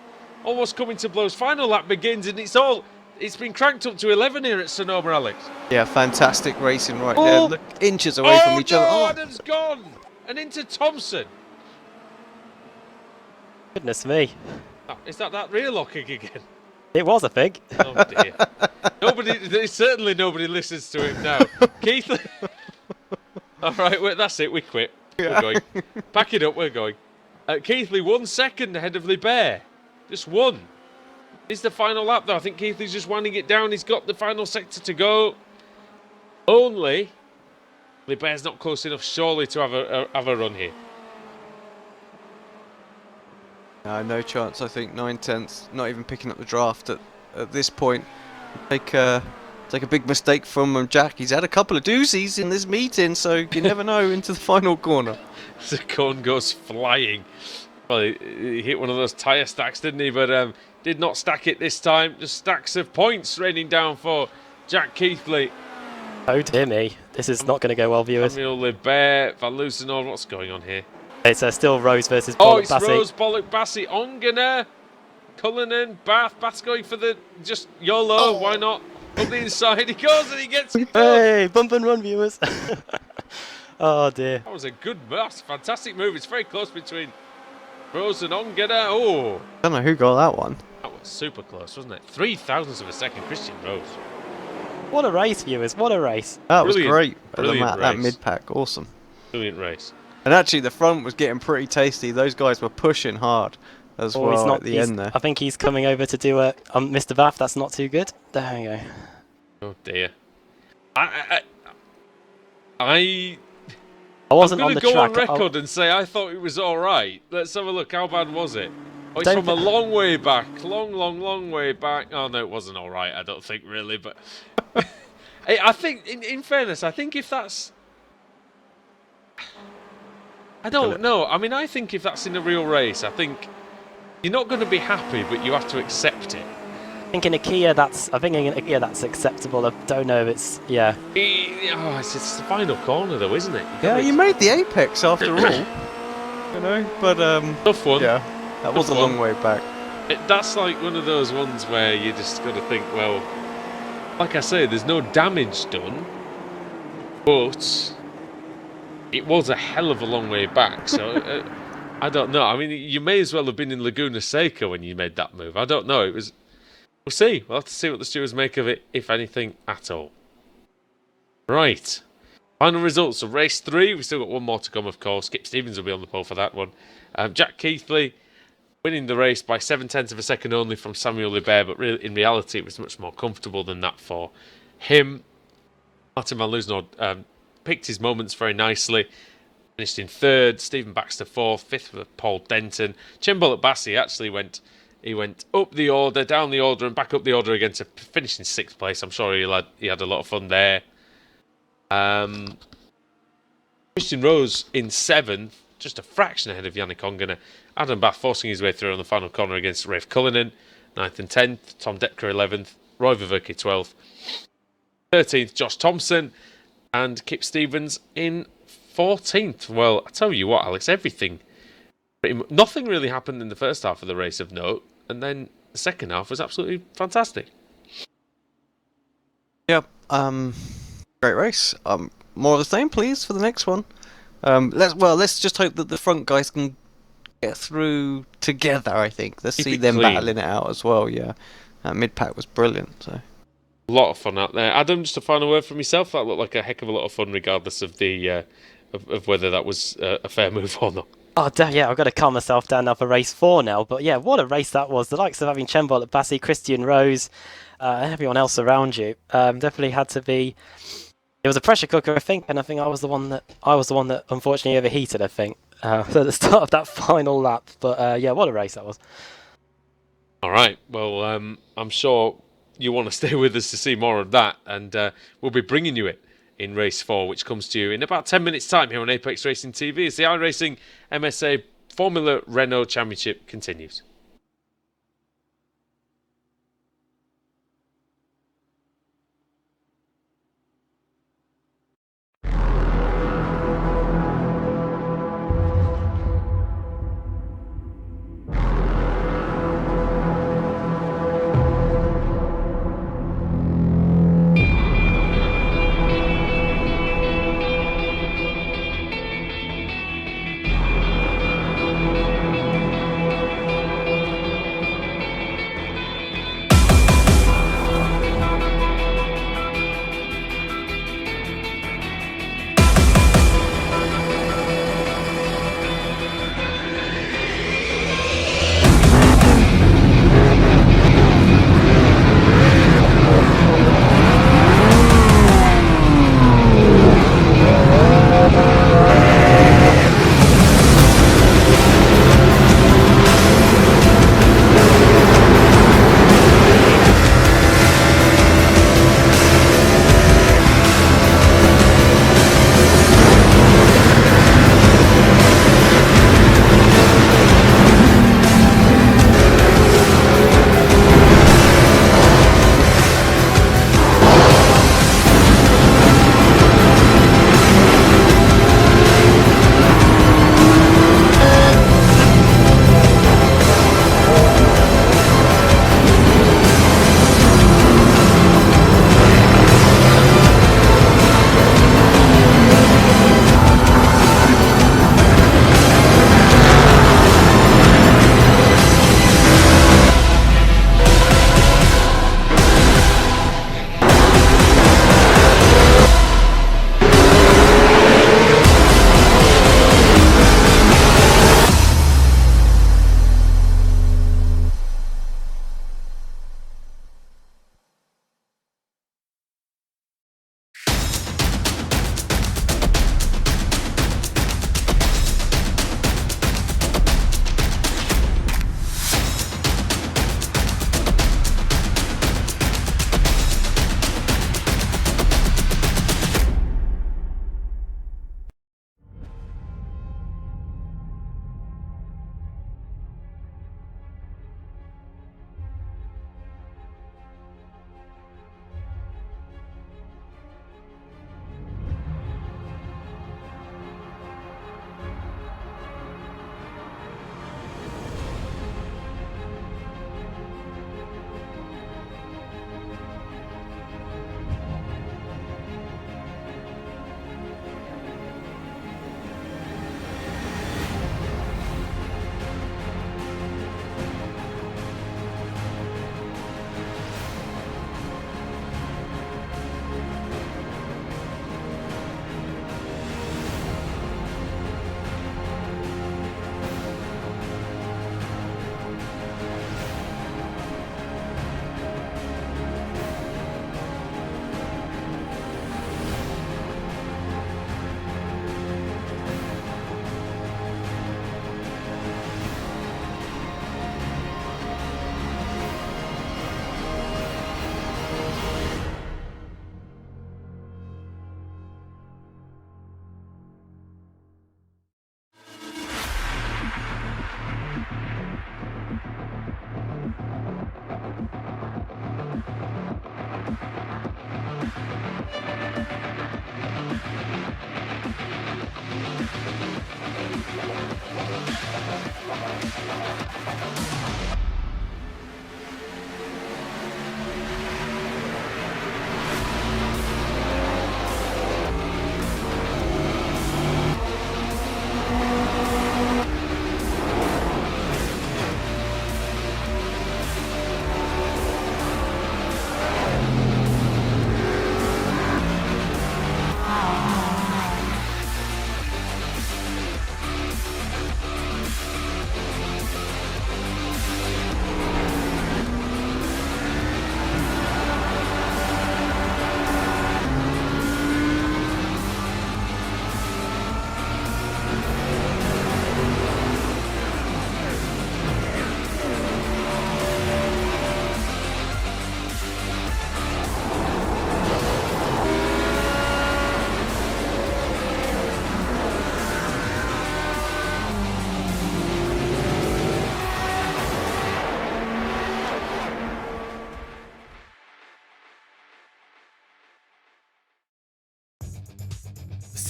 Almost coming to blows. Final lap begins and it's been cranked up to 11 here at Sonoma, Alex. Yeah, fantastic racing right there. Look, inches away from each other. Oh, Adam's gone. And into Thompson. Goodness me. Oh, is that rear locking again? It was, I think. Oh dear. Certainly nobody listens to him now. Keith. All right, that's it. We quit. We're going. Pack it up. We're going. Keithley 1 second ahead of Liebert. Just 1. It's the final lap though. I think Keithley's just winding it down. He's got the final sector to go. Only Liebert's not close enough, surely, to have a run here. No chance. I think 9/10, not even picking up the draft at this point. Take a big mistake from Jack. He's had a couple of doozies in this meeting, so you never know into the final corner. The cone goes flying. Well, he hit one of those tyre stacks, didn't he? But did not stack it this time. Just stacks of points raining down for Jack Keithley. Oh dear me. This is not going to go well, viewers. Samuel Liebert, Van Lucenor. What's going on here? It's still Rose versus Oh, Bollock it's Bassi. Rose, Bollock, Bassi, Ongana, Cullinan, Bath's going for the just YOLO. Why not? Up the inside he goes and he gets it. Hey, bump and run, viewers. Oh dear. That was a good move. Fantastic move. It's very close between Rose and Ongana. Oh, I don't know who got that one. that was super close, wasn't it? 3,000ths of a second, Christian Rose. What a race, viewers. What a race. That was Brilliant, great. brilliant That race. mid-pack, awesome. Brilliant race. And actually, the front was getting pretty tasty. Those guys were pushing hard as Oh, he's well not, at the end there. I think he's coming over to do a Mr. Vaff. That's not too good. There we go. Oh dear. I wasn't I'm on going the to go track. on record and say I thought it was all right. Let's have a look. How bad was it? Oh, it's Don't from a long way back. Long way back. Oh, no, it wasn't all right, I don't think, really. But I think, in fairness, I think if that's... I don't know. I mean, I think if that's in a real race, I think you're not going to be happy, but you have to accept it. I think in a Kia that's acceptable. I don't know if it's It's the final corner, though, isn't it? Yeah, you made the apex after all. You know, but Tough one. yeah, that was a long way back. That's like one of those ones where you just got to think, well, like I say, there's no damage done, but it was a hell of a long way back. So I don't know. I mean, you may as well have been in Laguna Seca when you made that move. I don't know. It was. We'll see. We'll have to see what the stewards make of it, if anything at all. Right. Final results of race 3. We've still got one more to come, of course. Skip Stevens will be on the pole for that one. Jack Keithley winning the race by 0.7 of a second only from Samuel Liebert, but in reality it was much more comfortable than that for him. Martin Van Lucenor picked his moments very nicely. Finished in 3rd. Stephen Baxter 4th. 5th for Paul Denton. Chimbal at Bassi actually went up the order, down the order, and back up the order again to finish in 6th place. I'm sure he had a lot of fun there. Christian Rose in 7th, just a fraction ahead of Yannick Ongana. Adam Bath forcing his way through on the final corner against Rafe Cullinan. 9th and 10th. Tom Decker 11th. Roy Viverki 12th. 13th, Josh Thompson. And Kip Stevens in 14th. Well, I tell you what, Alex, nothing really happened in the first half of the race of note, and then the second half was absolutely fantastic. Yep. Great race. More of the same, please, for the next one. Let's just hope that the front guys can get through together. I think let's Keep see it them clean. battling it out as well. Yeah, that mid pack was brilliant. So A lot of fun out there. Adam, just a final word from yourself. That looked like a heck of a lot of fun, regardless of the of whether that was a fair move or not. Oh, yeah, I've got to calm myself down now for race 4 now. But yeah, what a race that was. The likes of having Chembol at Bassi, Christian Rose, everyone else around you. Definitely had to be. It was a pressure cooker, I think, and I think I was the one that unfortunately overheated. I think at the start of that final lap. But yeah, what a race that was. All right. Well, I'm sure you want to stay with us to see more of that, and we'll be bringing you it in race 4, which comes to you in about 10 minutes' time here on Apex Racing TV as the iRacing MSA Formula Renault Championship continues.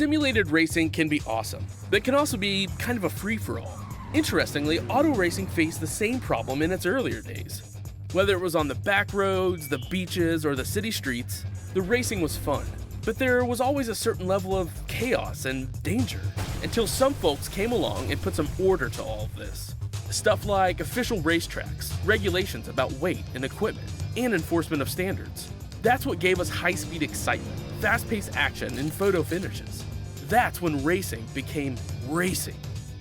Simulated racing can be awesome, but it can also be kind of a free-for-all. Interestingly, auto racing faced the same problem in its earlier days. Whether it was on the back roads, the beaches, or the city streets, the racing was fun. But there was always a certain level of chaos and danger, until some folks came along and put some order to all of this. Stuff like official racetracks, regulations about weight and equipment, and enforcement of standards. That's what gave us high-speed excitement, fast-paced action, and photo finishes. That's when racing became racing.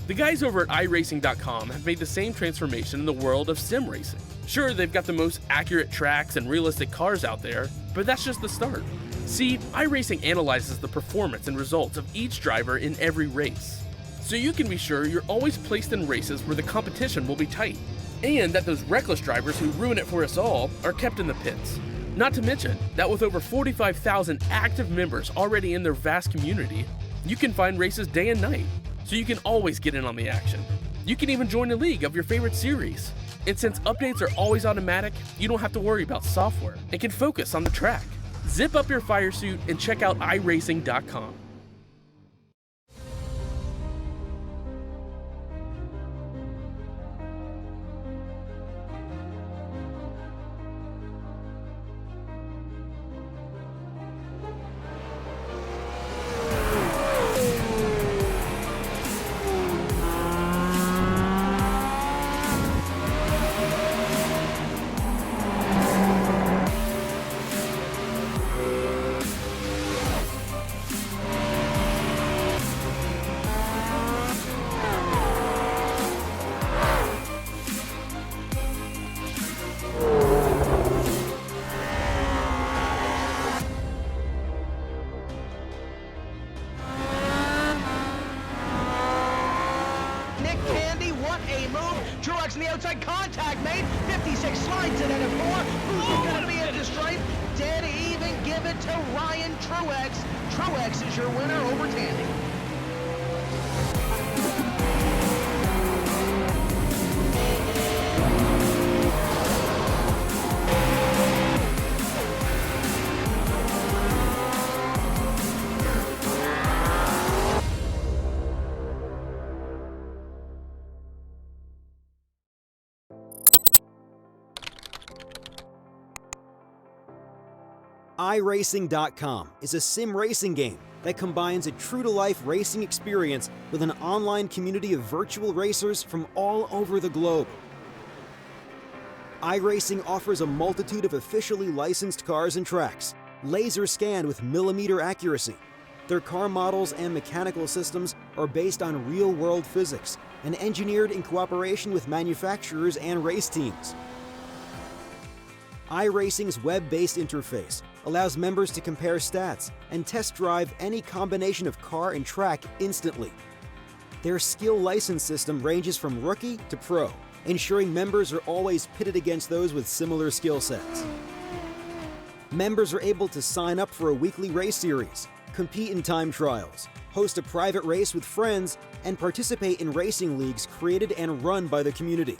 The guys over at iRacing.com have made the same transformation in the world of sim racing. Sure, they've got the most accurate tracks and realistic cars out there, but that's just the start. See, iRacing analyzes the performance and results of each driver in every race, so you can be sure you're always placed in races where the competition will be tight, and that those reckless drivers who ruin it for us all are kept in the pits. Not to mention that with over 45,000 active members already in their vast community, you can find races day and night, so you can always get in on the action. You can even join a league of your favorite series. And since updates are always automatic, you don't have to worry about software and can focus on the track. Zip up your fire suit and check out iRacing.com. Truex in the outside, contact made. 56 slides it into 4. Who's going to be at the stripe? Dead even, give it to Ryan Truex. Truex is your winner over Tandy. iRacing.com is a sim racing game that combines a true-to-life racing experience with an online community of virtual racers from all over the globe. iRacing offers a multitude of officially licensed cars and tracks, laser scanned with millimeter accuracy. Their car models and mechanical systems are based on real-world physics and engineered in cooperation with manufacturers and race teams. iRacing's web-based interface allows members to compare stats and test drive any combination of car and track instantly. Their skill license system ranges from rookie to pro, ensuring members are always pitted against those with similar skill sets. Members are able to sign up for a weekly race series, compete in time trials, host a private race with friends, and participate in racing leagues created and run by the community.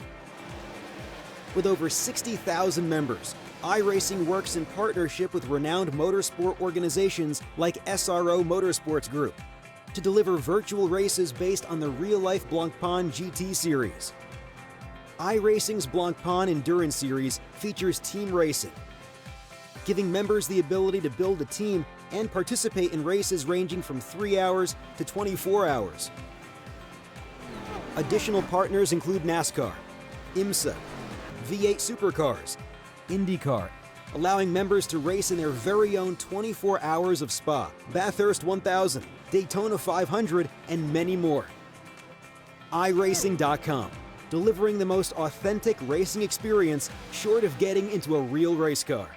With over 60,000 members, iRacing works in partnership with renowned motorsport organizations like SRO Motorsports Group to deliver virtual races based on the real-life Blancpain GT series. iRacing's Blancpain Endurance Series features team racing, giving members the ability to build a team and participate in races ranging from 3 hours to 24 hours. Additional partners include NASCAR, IMSA, V8 Supercars, IndyCar, allowing members to race in their very own 24 hours of Spa, Bathurst 1000, Daytona 500, and many more. iRacing.com, delivering the most authentic racing experience short of getting into a real race car.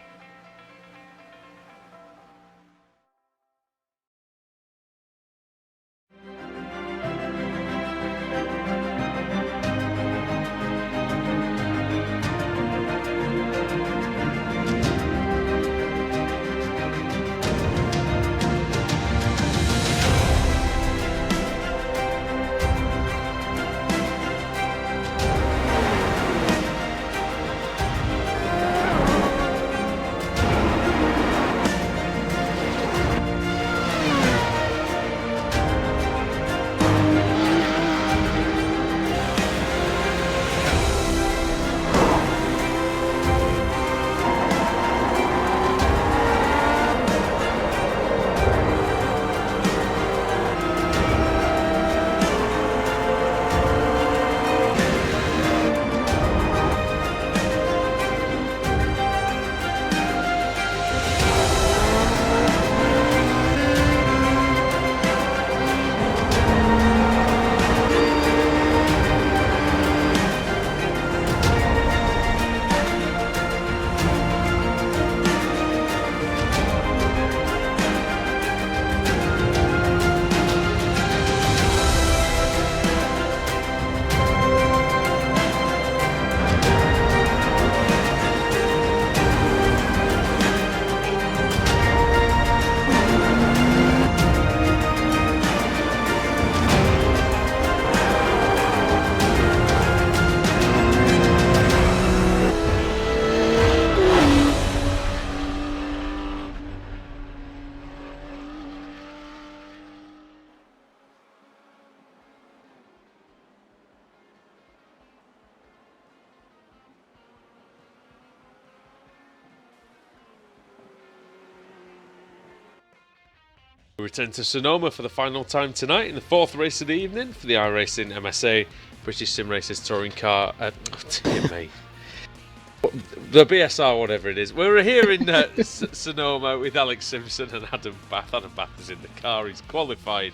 We return to Sonoma for the final time tonight in the fourth race of the evening for the iRacing MSA British Sim Racers Touring Car. Dear me. The BSR, whatever it is. We're here in Sonoma with Alex Simpson and Adam Bath. Adam Bath is in the car. He's qualified.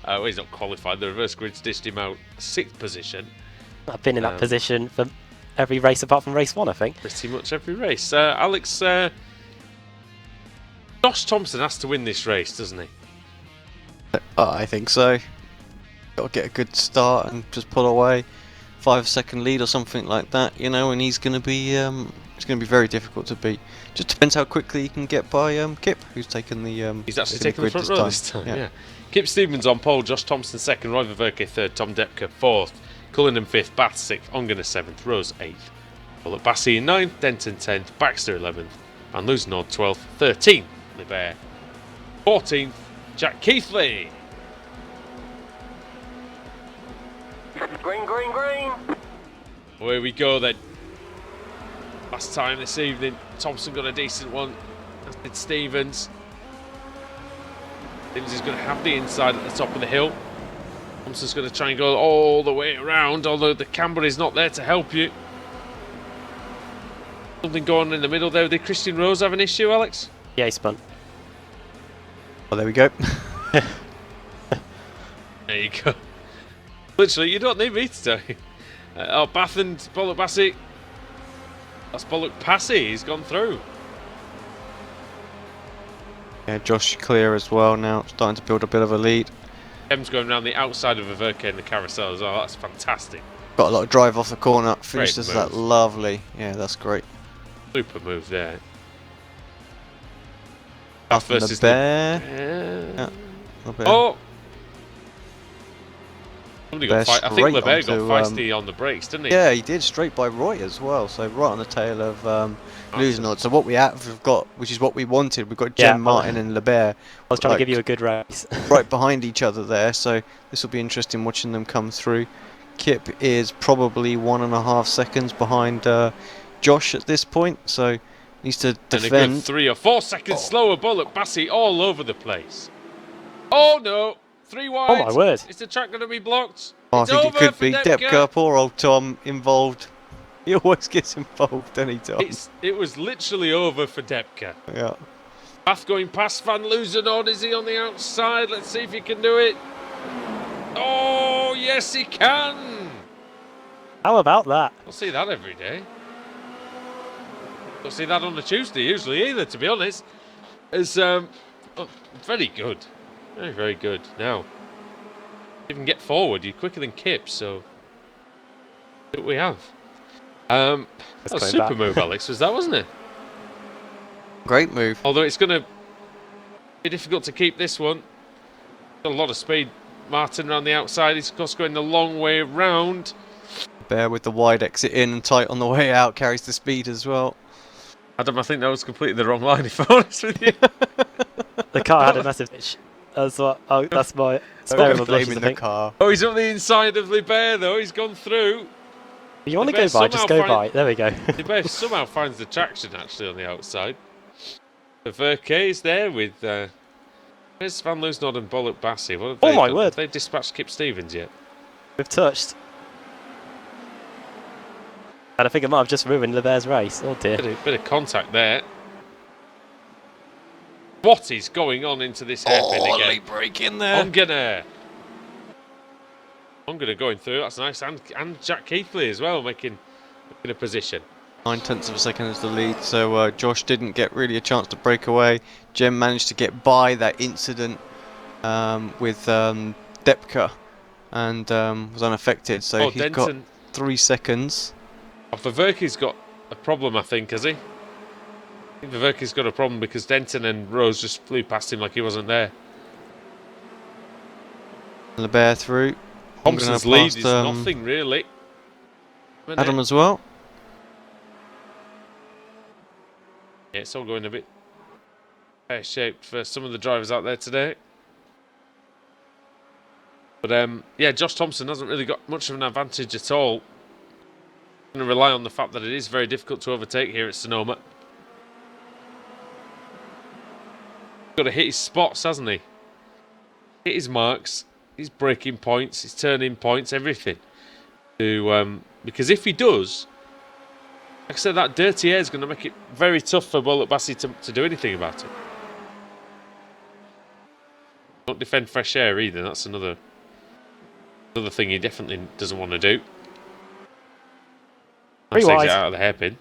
Well, he's not qualified. The reverse grid's dished him out 6th position. I've been in that position for every race apart from race 1, I think. Pretty much every race. Alex, Josh Thompson has to win this race, doesn't he? I think so. Got to get a good start and just pull away, 5-second lead or something like that, you know. And he's going to be very difficult to beat. Just depends how quickly he can get by Kip, who's taken the. He's actually taken the front row this time. Yeah. Kip Stevens on pole, Josh Thompson second, Roy Verke third, Tom Depker fourth, Cullinan fifth, Bath sixth, Ongan 7th, Rose 8th. Bullock Bassey in 9th, Denton 10th, Baxter 11th, Van Loosenord 12th, 13th, Liebherr 14th, Jack Keithley. Green, green, green. Away we go then. Last time this evening, Thompson got a decent one, as did Stevens. Stevens is going to have the inside at the top of the hill. Thompson's going to try and go all the way around, although the camber is not there to help you. Something going on in the middle there. Did Christian Rose have an issue, Alex? Yeah, he spun. Well, there we go. There you go. Literally, you don't need me to tell you. Bath and Bullock Bassey. That's Bullock Bassey. He's gone through. Yeah, Josh clear as well now, starting to build a bit of a lead. M's going around the outside of Verke in the carousel as well. That's fantastic. Got a lot of drive off the corner. Great Finishes move. that lovely. Yeah, that's great. Super move there. Bath versus the bear. Yeah. The bear. Oh! Somebody got Bear I think straight Liebherr got onto, feisty on the brakes, didn't he? Yeah, he did, straight by Roy as well. So right on the tail of Loosenord. So what we have got, which is what we wanted, we've got Jen Martin and Liebherr. I was trying to give you a good race. Right behind each other there. So this will be interesting watching them come through. Kip is probably 1.5 seconds behind Josh at this point, so needs to And a good defend. 3 or 4 seconds slower. Bullock Bassey all over the place. Oh no! 3 wide. Oh my word. Is the track going to be blocked? Oh, I It's think it over could for be. Depka. Depka, poor old Tom, involved. He always gets involved anytime. It was literally over for Depka. Yeah. Path going past Van Loozenord. Is he on the outside? Let's see if he can do it. Oh, yes, he can. How about that? Don't see that every day. Don't see that on a Tuesday usually either, to be honest. It's very good. Very, very good. Now, if you can get forward, you're quicker than Kip, so what we have. That was a super move, Alex, was that, wasn't it? Great move. Although it's going to be difficult to keep this one. Got a lot of speed. Martin around the outside. He's of course going the long way round. Bear with the wide exit in and tight on the way out, carries the speed as well. Adam, I think that was completely the wrong line, if I'm honest with you. The car had a massive itch. That's what. Oh, that's my spare of blushes, I Blaming the think. car. Oh, he's on the inside of Libert, though. He's gone through. You want to Libert go by? Just somehow go by. There we go. Libert somehow finds the traction, actually, on the outside. The Verke is there with... where's Van Loozenord and Bullock Bassey? What have Oh they my done? word. Have they dispatched Kip Stevens yet? We've touched. And I think it might have just ruined the Bears' race. Oh dear. Bit of contact there. What is going on into this hairpin again? late break in there. Ongena going through. That's nice. And Jack Keithley as well, making a position. 9/10 of a second is the lead, so Josh didn't get really a chance to break away. Jem managed to get by that incident with Depka and was unaffected, so Oh, he's Denton. got 3 seconds. Oh, Verke's got a problem, I think, has he? I think Verke's got a problem because Denton and Rose just flew past him like he wasn't there. LeBear through. Thompson's I'm gonna lead pass, is nothing, really. Adam as well. Yeah, it's all going a bit pear-shaped for some of the drivers out there today. But, yeah, Josh Thompson hasn't really got much of an advantage at all. Going to rely on the fact that it is very difficult to overtake here at Sonoma. Got to hit his spots, hasn't he? Hit his marks, his braking points, his turning points, everything. Because if he does, like I said, that dirty air is going to make it very tough for Bullock Bassey to do anything about it. Don't defend fresh air either. That's another thing he definitely doesn't want to do. Nice Pretty exit wide. out of the hairpin.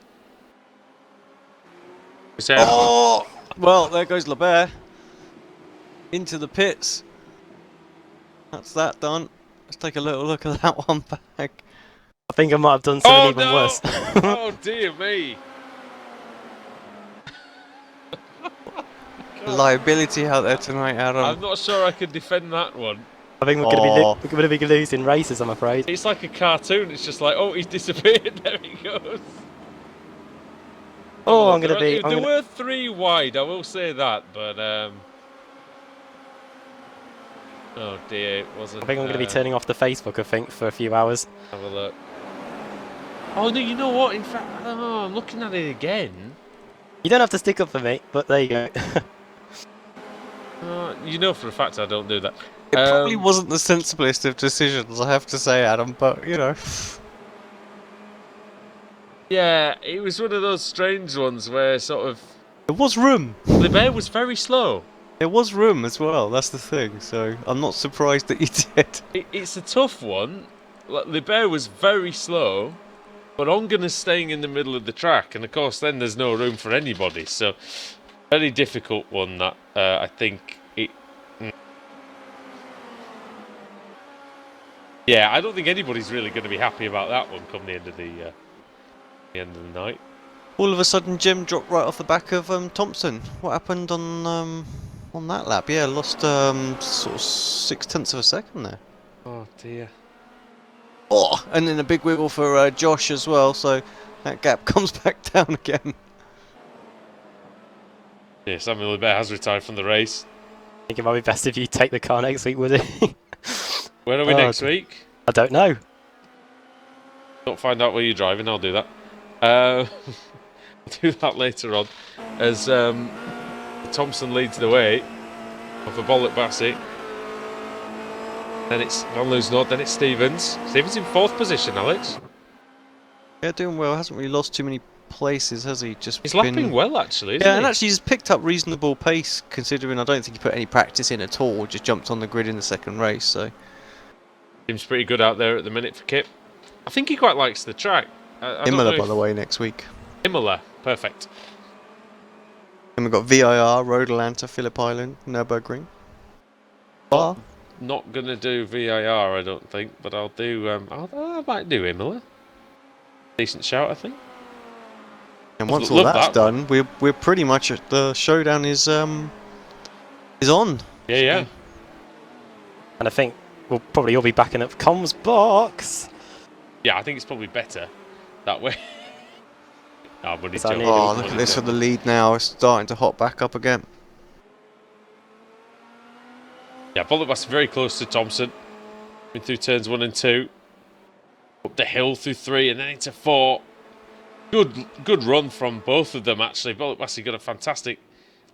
Oh! Well, there goes LeBear. Into the pits. That's that done. Let's take a little look at that one back. I think I might have done something even no! worse. Oh dear me! Liability out there tonight, Adam. I'm not sure I can defend that one. I think we're going to be losing races, I'm afraid. It's like a cartoon. It's just like, oh, he's disappeared. There he goes. Oh, I'm going to be. There were 3 wide. I will say that, but oh dear, it wasn't. I think I'm going to be turning off the Facebook, I think, for a few hours. Have a look. Oh no, you know what? In fact, oh, I'm looking at it again. You don't have to stick up for me, but there you go. You know for a fact I don't do that. It probably wasn't the sensiblest of decisions, I have to say, Adam, but, you know. Yeah, it was one of those strange ones where sort of There was room. Libert was very slow. There was room as well, that's the thing, so I'm not surprised that you did. It's a tough one. Like, Libert was very slow, but Ongena's staying in the middle of the track, and of course then there's no room for anybody, so very difficult one that I think it... Yeah, I don't think anybody's really going to be happy about that one come the end of the night. All of a sudden, Jim dropped right off the back of Thompson. What happened on that lap? Yeah, lost sort of 0.6 of a second there. Oh dear. Oh, and then a big wiggle for Josh as well, so that gap comes back down again. Yeah, Samuel Libert has retired from the race. I think it might be best if you take the car next week, would it? Where are we next week? I don't know. Don't find out where you're driving. I'll do that. I'll do that later on. As Thompson leads the way off a ball at Bassett. Then it's Van Loosenhout, then it's Stevens. Stevens in 4th position, Alex. Yeah, doing well. Hasn't really lost too many places, has he? He's lapping well, actually, isn't yeah, he? and actually he's picked up reasonable pace, considering I don't think he put any practice in at all. Just jumped on the grid in the second race, so... Seems pretty good out there at the minute for Kip. I think he quite likes the track. I don't Imola, know by the way, next week. Imola, perfect. And we've got VIR, Road Atlanta, Phillip Island, Nürburgring. Bar. Not gonna do VIR, I don't think, but I'll do. I might do Imola. Decent shout, I think. And once all Love that's that. done, we're pretty much at the showdown is on. Yeah. And I think we'll probably all be backing up comms box. Yeah, I think it's probably better that way. But he's So I joking. need- Oh, look at this for the lead now. It's starting to hop back up again. Yeah, Bollick's very close to Thompson. Been through turns 1 and 2. Up the hill through 3 and then into 4. Good run from both of them, actually. Bollick got a fantastic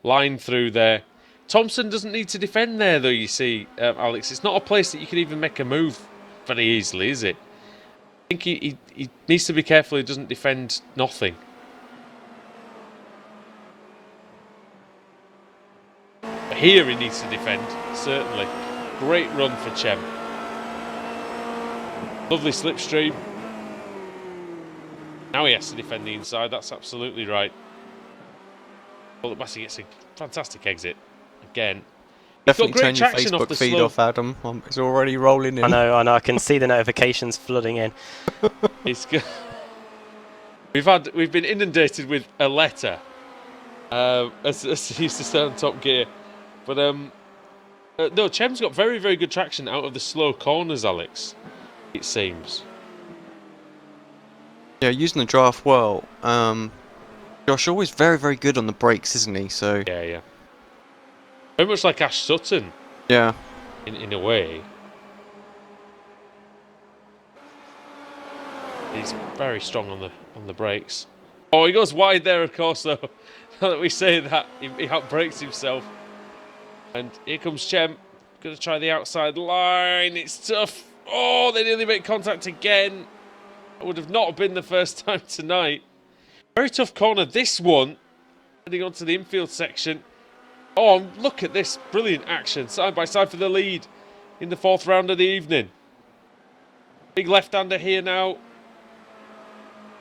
line through there. Thompson doesn't need to defend there, though, you see, Alex. It's not a place that you can even make a move very easily, is it? I think he needs to be careful he doesn't defend nothing. But here he needs to defend, certainly. Great run for Chem. Lovely slipstream. Now he has to defend the inside, that's absolutely right. Well, Massey gets a fantastic exit. Again. Definitely great turn your traction off Facebook the feed slope. off, Adam. It's already rolling in. I know. I can see the notifications flooding in. It's good. We've been inundated with a letter, as it used to say on Top Gear. But no, Chem's got very, very good traction out of the slow corners, Alex. It seems. Yeah, using the draft well. Josh always very, very good on the brakes, isn't he? So Yeah. Very much like Ash Sutton, yeah. in a way. He's very strong on the brakes. Oh, he goes wide there, of course, though. Now that we say that, he outbrakes himself. And here comes Chem. Going to try the outside line. It's tough. Oh, they nearly make contact again. That would have not been the first time tonight. Very tough corner, this one. Heading on to the infield section. Oh, look at this. Brilliant action. Side by side for the lead in the 4th round of the evening. Big left-hander here now.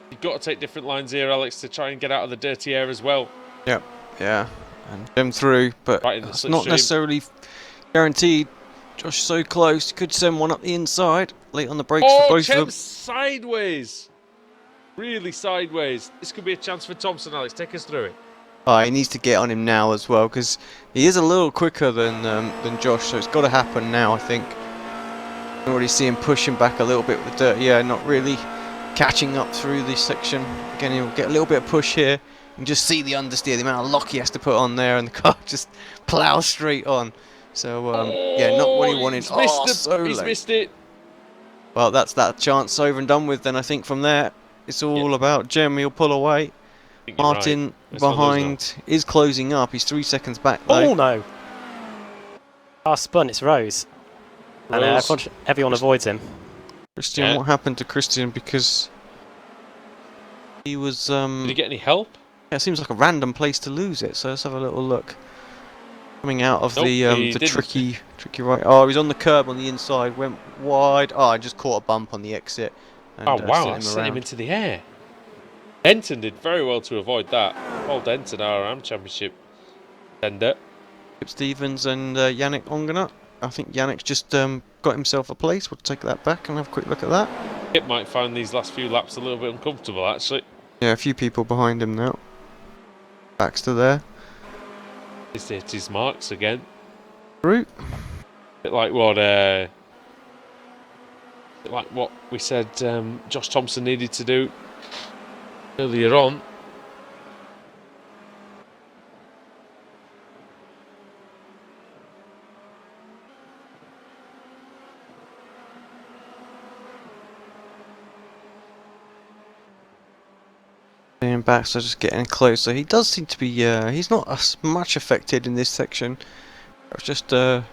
You've got to take different lines here, Alex, to try and get out of the dirty air as well. Yep, yeah. And them through, but Right in the it's not slipstream. necessarily guaranteed. Josh so close, could send one up the inside. Late on the brakes Oh, for both of them. Chem's sideways. Really sideways. This could be a chance for Thompson, Alex. Take us through it. Oh, he needs to get on him now as well, because he is a little quicker than Josh, so it's got to happen now, I think. You can already see him pushing back a little bit with the dirt. Yeah, not really catching up through this section. Again, he'll get a little bit of push here. You can just see the understeer, the amount of lock he has to put on there, and the car just plows straight on. So, yeah, not what he wanted. He's missed it. Well, that's that chance over and done with then, I think, from there. It's all about Jem, he'll pull away. I think you're Martin right. Let's not lose behind is closing up. He's 3 seconds back though. Oh no! Spun. It's Rose. And Rose. everyone avoids him. Christian, Yeah. what happened to Christian? Because he was Did he get any help? yeah, it seems like a random place to lose it. So let's have a little look. Coming out of Nope, he the didn't. tricky right. Oh, he's on the curb on the inside. Went wide. Oh, I just caught a bump on the exit. And, Oh, wow. sent That sent him around. into the air. Denton did very well to avoid that. Paul Denton, our AM Championship tender. Stevens and Yannick Ongana. I think Yannick's just got himself a place. We'll take that back and have a quick look at that. It might find these last few laps a little bit uncomfortable, actually. Yeah, a few people behind him now. Baxter there. He's hit his marks again. Root. Bit like what we said Josh Thompson needed to do earlier on. Baxter just getting closer. He does seem to be, he's not as much affected in this section. It was just a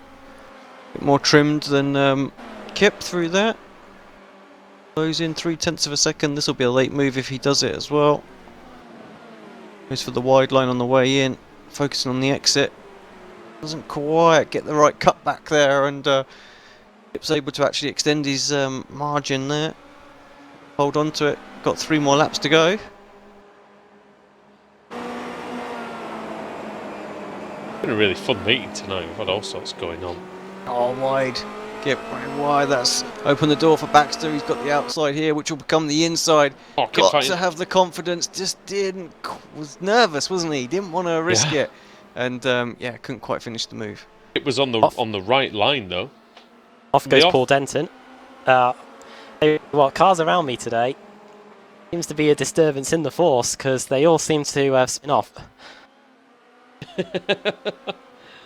bit more trimmed than Kip through that. Goes in 0.3 of a second. This will be a late move if he does it as well. Goes for the wide line on the way in, focusing on the exit. Doesn't quite get the right cut back there, and Kip's able to actually extend his margin there. Hold on to it. Got 3 more laps to go. It's been a really fun meeting tonight. We've had all sorts going on. Oh, wide. Kip running wide. That's opened the door for Baxter. He's got the outside here, which will become the inside. Oh, Kip Got fighting. to have the confidence. Just didn't. Was nervous, wasn't he? Didn't want to risk it, and yeah, couldn't quite finish the move. It was on the right line though. Off goes Paul Denton. What cars around me today? Seems to be a disturbance in the force because they all seem to spin off.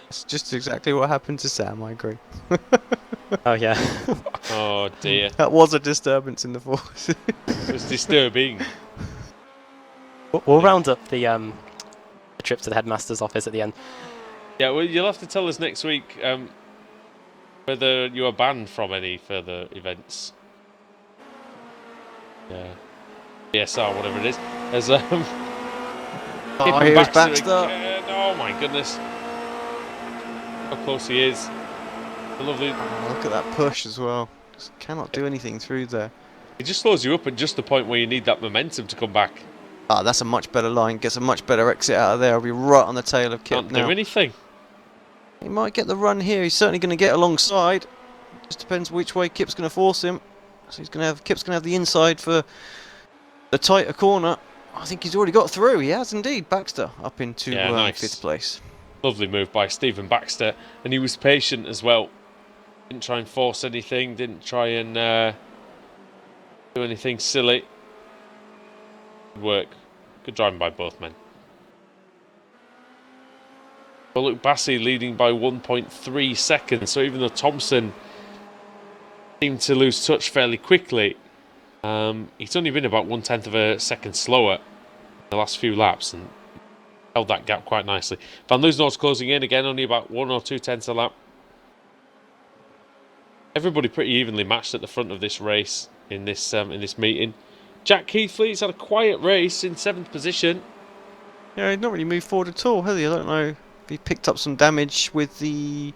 It's just exactly what happened to Sam. I agree. Oh yeah. Oh dear. That was a disturbance in the force. It was disturbing. We'll round up the trip to the headmaster's office at the end. Yeah, well, you'll have to tell us next week whether you are banned from any further events. Yeah. BSR, whatever it is. As Oh, here's Baxter. again. Oh my goodness. How close he is. A lovely. Oh, look at that push as well. Just cannot do anything through there. It just slows you up at just the point where you need that momentum to come back. Ah, that's a much better line. Gets a much better exit out of there. I'll be right on the tail of Kip Can't now. do anything. He might get the run here. He's certainly going to get alongside. Just depends which way Kip's going to force him. So he's going to have Kip's going to have the inside for the tighter corner. I think he's already got through. He has indeed. Baxter up into nice. 5th place. Lovely move by Stephen Baxter, and he was patient as well. Didn't try and force anything. Didn't try and do anything silly. Good work. Good driving by both men. Well, look, Bassi leading by 1.3 seconds. So even though Thompson seemed to lose touch fairly quickly, he's only been about 1/10 of a second slower in the last few laps and held that gap quite nicely. Van Loosenort's closing in again, only about 1 or 2/10 a lap. Everybody pretty evenly matched at the front of this race in this meeting. Jack Keithley's had a quiet race in 7th position. Yeah, he's not really moved forward at all, has he? I don't know if he picked up some damage with the.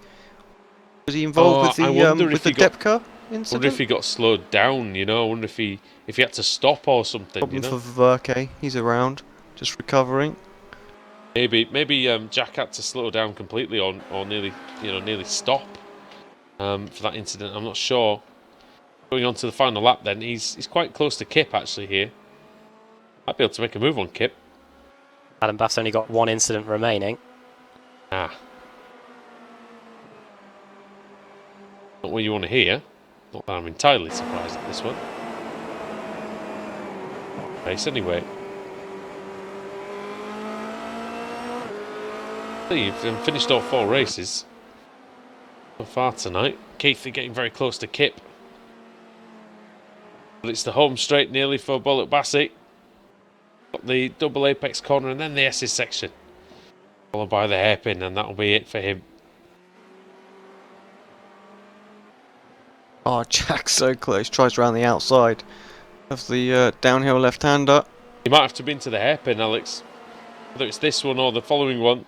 Was he involved with the depth car incident? I wonder if he got slowed down. You know, I wonder if he had to stop or something. Problem you know? for Verke. He's around, just recovering. Maybe Jack had to slow down completely or nearly stop for that incident. I'm not sure. Going on to the final lap, then he's quite close to Kip actually here. Might be able to make a move on Kip. Adam Bath's only got 1 incident remaining. Not what you want to hear. Not that I'm entirely surprised at this one. Race anyway. So you've finished all 4 races so far tonight. Keithley getting very close to Kip. But it's the home straight nearly for Bullock Bassi. Got the double apex corner and then the S's section. Followed by the hairpin, and that'll be it for him. Oh, Jack's so close. Tries around the outside of the downhill left-hander. He might have to be into the hairpin, Alex. Whether it's this one or the following one.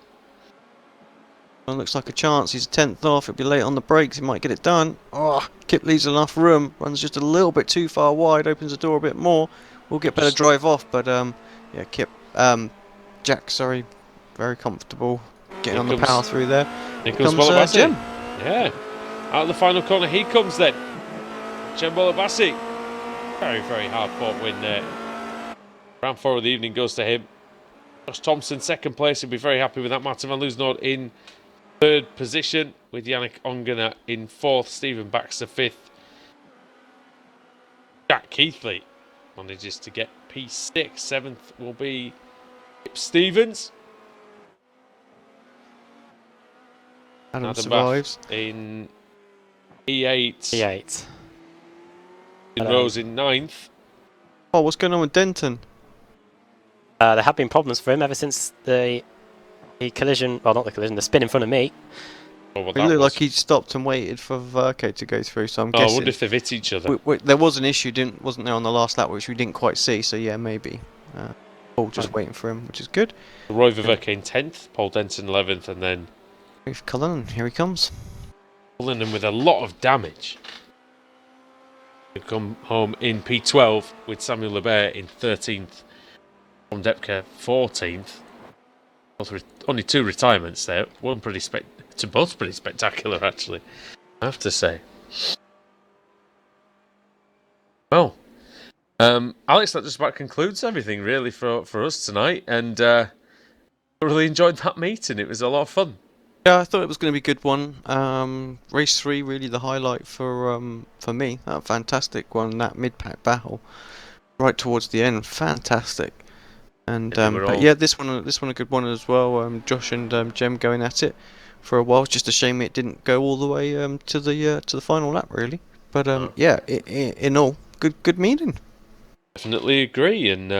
Well, looks like a chance. He's 10th off. It'll be late on the brakes. He might get it done. Oh, Kip leaves enough room. Runs just a little bit too far wide. Opens the door a bit more. We'll get better drive off. But yeah, Jack, sorry, very comfortable getting on the power through there. Here comes Jim. Yeah, out of the final corner he comes then. Jem Bolabasi. Very, very hard fought win there. Round 4 of the evening goes to him. Josh Thompson, 2nd place. He'll be very happy with that. Martin van Loosenhoorn in 3rd position, with Yannick Ongena in 4th. Stephen Baxter 5th. Jack Keithley manages to get P6. 7th will be Kip Stevens. Adam survives. In E8. E8. Rose in 9th. Oh, what's going on with Denton? There have been problems for him ever since the collision. Well, not the collision, the spin in front of me. Or what It that looked was. like he stopped and waited for Verke to go through, so I'm Oh, I guessing wonder if they've hit each other. there was an issue, wasn't there, on the last lap, which we didn't quite see, so yeah, maybe. Paul just waiting for him, which is good. Roy Verke in 10th, Paul Denton 11th, and then Here's Cullen, here he comes. Cullinan with a lot of damage. He'll come home in P12 with Samuel Lebert in 13th, Tom Depke 14th. Only 2 retirements there. Both pretty spectacular, actually, I have to say. Well, Alex, that just about concludes everything really for us tonight, and I really enjoyed that meeting. It was a lot of fun. Yeah, I thought it was going to be a good one. Race 3 really the highlight for me. That fantastic one, that mid-pack battle, right towards the end, fantastic. And but yeah, this one a good one as well. Josh and Jem going at it for a while. It's just a shame it didn't go all the way to the final lap really. But yeah, in all, good meeting. Definitely agree, and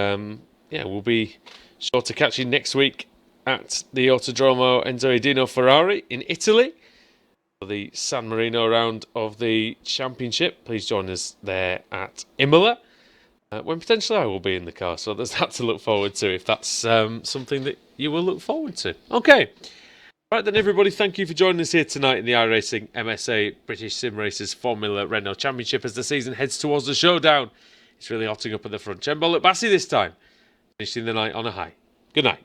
yeah, we'll be sure to catch you next week at the Autodromo Enzo Edino Ferrari in Italy for the San Marino round of the championship. Please join us there at Imola, when potentially I will be in the car, so there's that to look forward to if that's something that you will look forward to. Okay, right then everybody, thank you for joining us here tonight in the iRacing MSA British Sim Racers Formula Renault Championship as the season heads towards the showdown. It's really hotting up at the front. Jembo Bassi this time, finishing the night on a high. Good night.